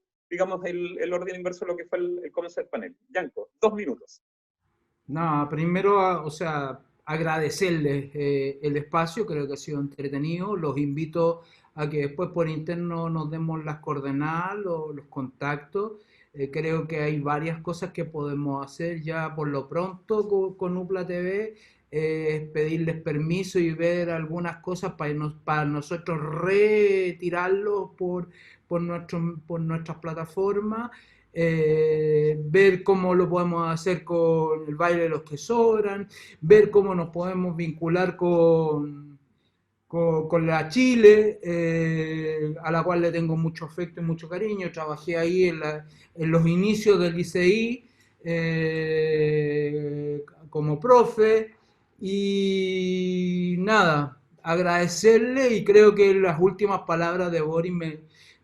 orden inverso de lo que fue el comienzo del panel. Yanko, 2 minutos. No, primero, o sea, agradecerles el espacio, creo que ha sido entretenido. Los invito a que después por interno nos demos las coordenadas, los contactos. Creo que hay varias cosas que podemos hacer ya por lo pronto con UPLA TV. Pedirles permiso y ver algunas cosas para nosotros retirarlos por nuestras plataformas. Ver cómo lo podemos hacer con el baile de los que sobran, ver cómo nos podemos vincular con la Chile, a la cual le tengo mucho afecto y mucho cariño. Trabajé ahí en los inicios del ICI como profe, y nada, agradecerle, y creo que las últimas palabras de Boris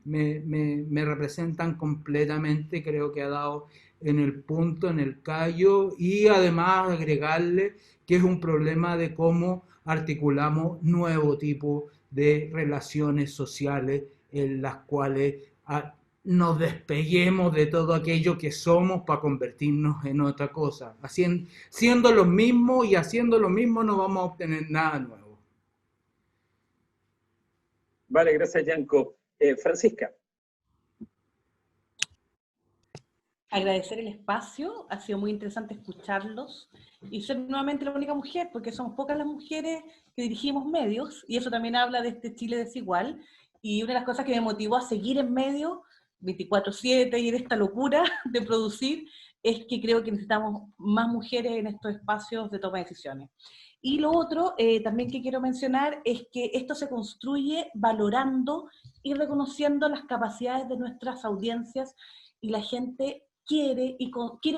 me representan completamente. Creo que ha dado en el punto, en el callo, y además agregarle que es un problema de cómo articulamos nuevo tipo de relaciones sociales en las cuales nos despeguemos de todo aquello que somos para convertirnos en otra cosa. Siendo los mismos y haciendo lo mismo no vamos a obtener nada nuevo. Vale, gracias, Yanko. Francisca. Agradecer el espacio, ha sido muy interesante escucharlos y ser nuevamente la única mujer, porque somos pocas las mujeres que dirigimos medios, y eso también habla de este Chile desigual. Y una de las cosas que me motivó a seguir en medio 24/7 y en esta locura de producir es que creo que necesitamos más mujeres en estos espacios de toma de decisiones. Y lo otro también que quiero mencionar es que esto se construye valorando y reconociendo las capacidades de nuestras audiencias, y la gente quiere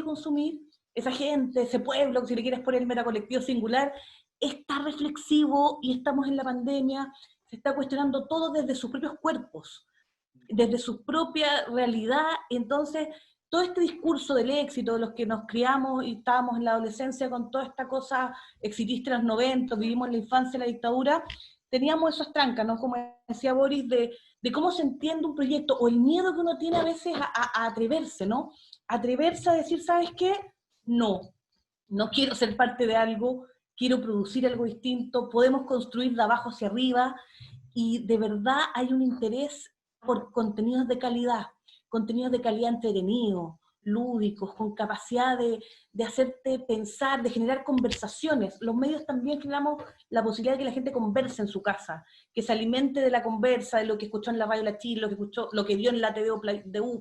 consumir. Esa gente, ese pueblo, si le quieres poner metacolectivo singular, está reflexivo, y estamos en la pandemia, se está cuestionando todo desde sus propios cuerpos, desde su propia realidad. Entonces, todo este discurso del éxito, de los que nos criamos y estábamos en la adolescencia con toda esta cosa exitista en los 90, vivimos en la infancia la dictadura, teníamos esas trancas, ¿no? Como decía Boris, de cómo se entiende un proyecto, o el miedo que uno tiene a veces a atreverse, ¿no? Atreverse a decir, ¿sabes qué? No quiero ser parte de algo, quiero producir algo distinto, podemos construir de abajo hacia arriba, y de verdad hay un interés por contenidos de calidad entretenidos, lúdicos, con capacidad de hacerte pensar, de generar conversaciones. Los medios también generamos la posibilidad de que la gente converse en su casa, que se alimente de la conversa, de lo que escuchó en la radio La Chile, lo que vio en la TV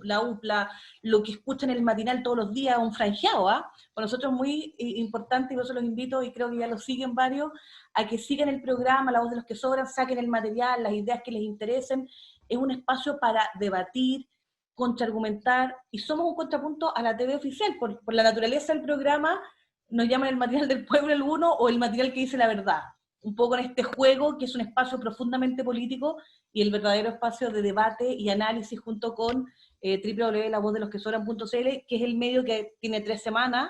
la UPLA, lo que escucha en el matinal todos los días, un franjeado, ¿ah? Para nosotros es muy importante, y por eso los invito, y creo que ya lo siguen varios, a que sigan el programa La Voz de los que Sobran, saquen el material, las ideas que les interesen. Es un espacio para debatir, contraargumentar, y somos un contrapunto a la TV oficial. Por la naturaleza del programa nos llaman el material del pueblo el uno, o el material que dice la verdad, un poco en este juego que es un espacio profundamente político, y el verdadero espacio de debate y análisis, junto con www.lavozdelosquesobran.cl, que es el medio que tiene 3 semanas,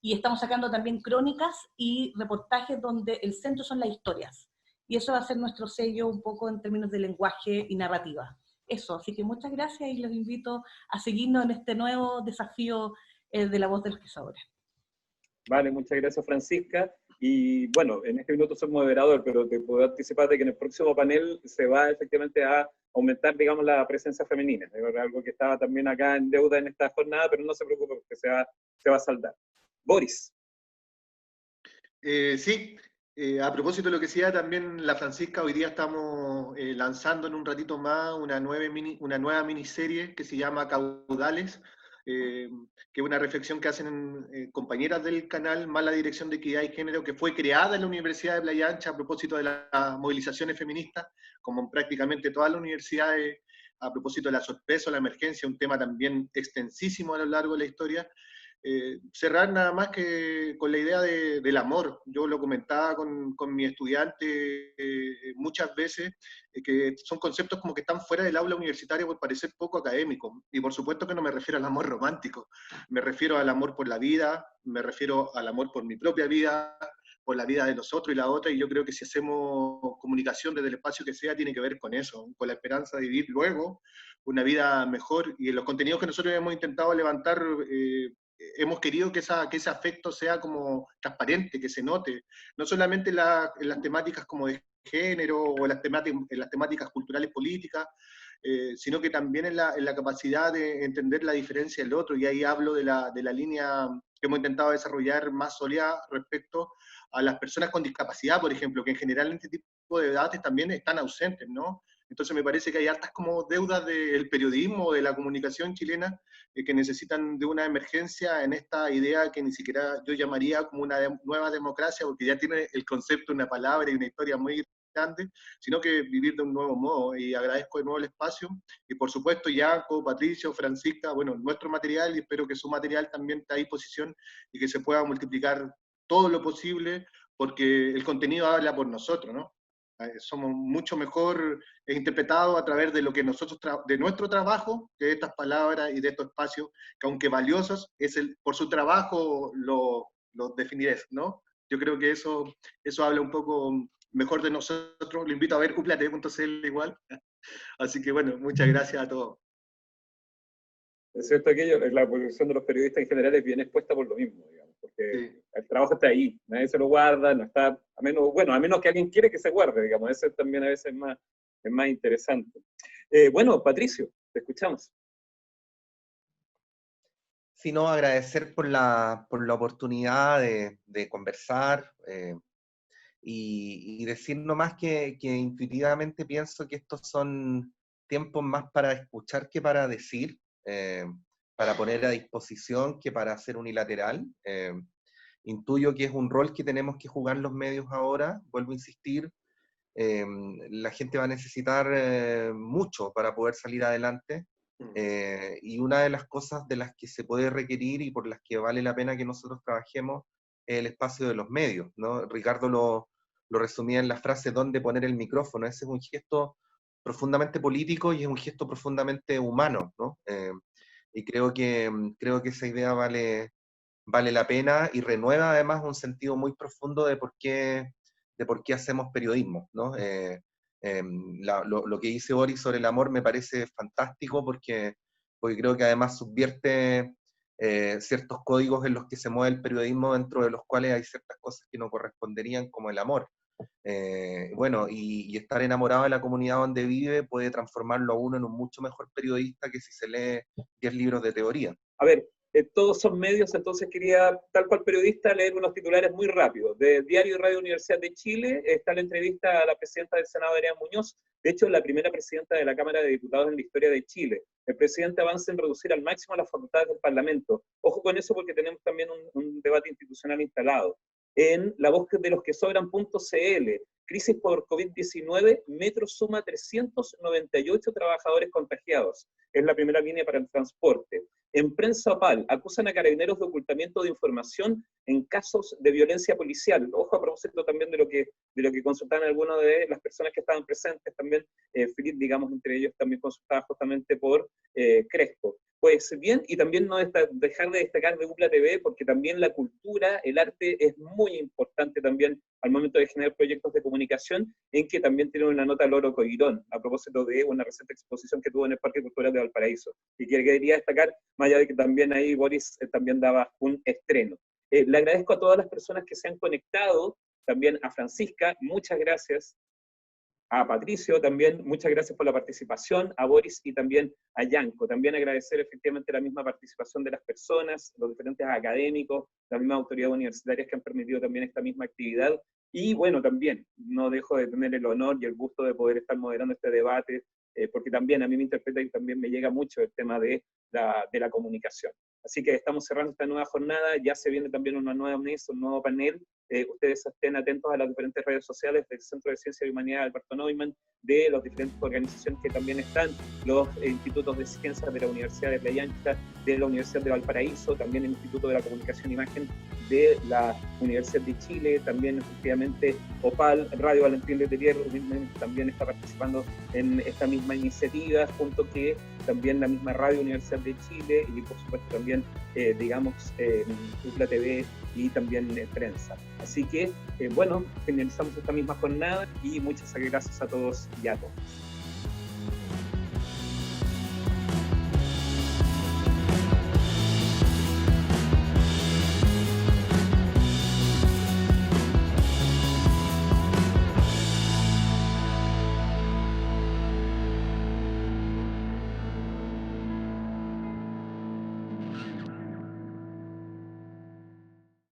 y estamos sacando también crónicas y reportajes donde el centro son las historias, y eso va a ser nuestro sello un poco en términos de lenguaje y narrativa. Eso, así que muchas gracias, y los invito a seguirnos en este nuevo desafío de La Voz de los que Sobran. Vale, muchas gracias, Francisca. Y bueno, en este minuto soy moderador, pero te puedo anticipar de que en el próximo panel se va efectivamente a aumentar, digamos, la presencia femenina. Es algo que estaba también acá en deuda en esta jornada, pero no se preocupe porque se va a saldar. Boris. Sí. A propósito de lo que decía también la Francisca, hoy día estamos lanzando en un ratito más una nueva miniserie que se llama Caudales, que es una reflexión que hacen compañeras del canal, más la Dirección de Equidad y Género, que fue creada en la Universidad de Playa Ancha a propósito de las movilizaciones feministas, como en prácticamente todas las universidades a propósito de la sorpresa o la emergencia, un tema también extensísimo a lo largo de la historia. Cerrar nada más que con la idea del amor. Yo lo comentaba con mi estudiante muchas veces, que son conceptos como que están fuera del aula universitaria por parecer poco académicos. Y por supuesto que no me refiero al amor romántico, me refiero al amor por la vida, me refiero al amor por mi propia vida, por la vida de los otros y la otra, y yo creo que si hacemos comunicación desde el espacio que sea, tiene que ver con eso, con la esperanza de vivir luego una vida mejor, y en los contenidos que nosotros hemos intentado levantar, hemos querido que ese afecto sea como transparente, que se note, no solamente en las temáticas como de género o en las temáticas culturales políticas, sino que también en la capacidad de entender la diferencia del otro, y ahí hablo de la línea que hemos intentado desarrollar más sólida respecto a las personas con discapacidad, por ejemplo, que en general en este tipo de debates también están ausentes, ¿no? Entonces me parece que hay hartas como deudas del periodismo, de la comunicación chilena, que necesitan de una emergencia en esta idea que ni siquiera yo llamaría como una nueva democracia, porque ya tiene el concepto, una palabra y una historia muy grande, sino que vivir de un nuevo modo. Y agradezco de nuevo el espacio, y por supuesto Jaco, Patricio, Francisca, bueno, nuestro material, y espero que su material también esté a disposición y que se pueda multiplicar todo lo posible, porque el contenido habla por nosotros, ¿no? Somos mucho mejor interpretados a través de lo que nosotros, de nuestro trabajo, que de estas palabras y de estos espacios, que aunque valiosos, por su trabajo lo definiré, ¿no? Yo creo que eso habla un poco mejor de nosotros. Lo invito a ver uplat.cl igual. Así que bueno, muchas gracias a todos. Es cierto que la posición de los periodistas en general es bien expuesta por lo mismo, digamos, porque Sí. el trabajo está ahí, nadie se lo guarda, no está, a menos que alguien quiere que se guarde, digamos, eso también a veces es más interesante. Bueno, Patricio, te escuchamos. Sino agradecer por la oportunidad de conversar, y decir nomás que intuitivamente pienso que estos son tiempos más para escuchar que para decir, para poner a disposición que para hacer unilateral. Intuyo que es un rol que tenemos que jugar los medios ahora, vuelvo a insistir, la gente va a necesitar mucho para poder salir adelante, y una de las cosas de las que se puede requerir y por las que vale la pena que nosotros trabajemos es el espacio de los medios, ¿no? Ricardo lo resumía en la frase ¿dónde poner el micrófono? Ese es un gesto profundamente político y es un gesto profundamente humano, ¿no? Y creo que esa idea vale la pena y renueva además un sentido muy profundo de por qué hacemos periodismo, ¿no? Lo que dice Boris sobre el amor me parece fantástico porque creo que además subvierte ciertos códigos en los que se mueve el periodismo, dentro de los cuales hay ciertas cosas que no corresponderían, como el amor. Bueno, y estar enamorado de la comunidad donde vive puede transformarlo a uno en un mucho mejor periodista que si se lee 10 libros de teoría. A ver, todos son medios, entonces quería, tal cual periodista, leer unos titulares muy rápidos. De Diario y Radio Universidad de Chile está la entrevista a la presidenta del Senado, Adriana Muñoz, de hecho la primera presidenta de la Cámara de Diputados en la historia de Chile. El presidente avanza en reducir al máximo las facultades del Parlamento. Ojo con eso porque tenemos también un debate institucional instalado. En La Voz de los que sobran.cl, crisis por COVID-19, Metro suma 398 trabajadores contagiados. Es la primera línea para el transporte. En Prensa Opal, acusan a carabineros de ocultamiento de información en casos de violencia policial. Ojo, a propósito también de lo que consultaban algunas de las personas que estaban presentes, también Filip, digamos, entre ellos también consultaba justamente por Crespo. Pues bien, y también no dejar de destacar de UPLA TV, porque también la cultura, el arte es muy importante también al momento de generar proyectos de comunicación, en que también tiene una nota Loro Coirón, a propósito de una reciente exposición que tuvo en el Parque Cultural de Valparaíso, y que quería destacar, más allá de que también ahí Boris también daba un estreno. Le agradezco a todas las personas que se han conectado, también a Francisca, muchas gracias, a Patricio también, muchas gracias por la participación, a Boris y también a Yanko. También agradecer efectivamente la misma participación de las personas, los diferentes académicos, las mismas autoridades universitarias que han permitido también esta misma actividad. Y bueno, también no dejo de tener el honor y el gusto de poder estar moderando este debate, porque también a mí me interpreta y también me llega mucho el tema de la comunicación. Así que estamos cerrando esta nueva jornada, ya se viene también una nueva mesa, un nuevo panel, ustedes estén atentos a las diferentes redes sociales del Centro de Ciencia y Humanidad Alberto Neumann, de las diferentes organizaciones que también están, los institutos de ciencias de la Universidad de Playa Ancha, de la Universidad de Valparaíso, también el Instituto de la Comunicación e Imagen de la Universidad de Chile, también efectivamente OPAL, Radio Valentín Letelier también está participando en esta misma iniciativa, junto que también la misma Radio Universidad de Chile y por supuesto también, UCLA TV y también prensa. Así que, bueno, finalizamos esta misma jornada y muchas gracias a todos y a todas.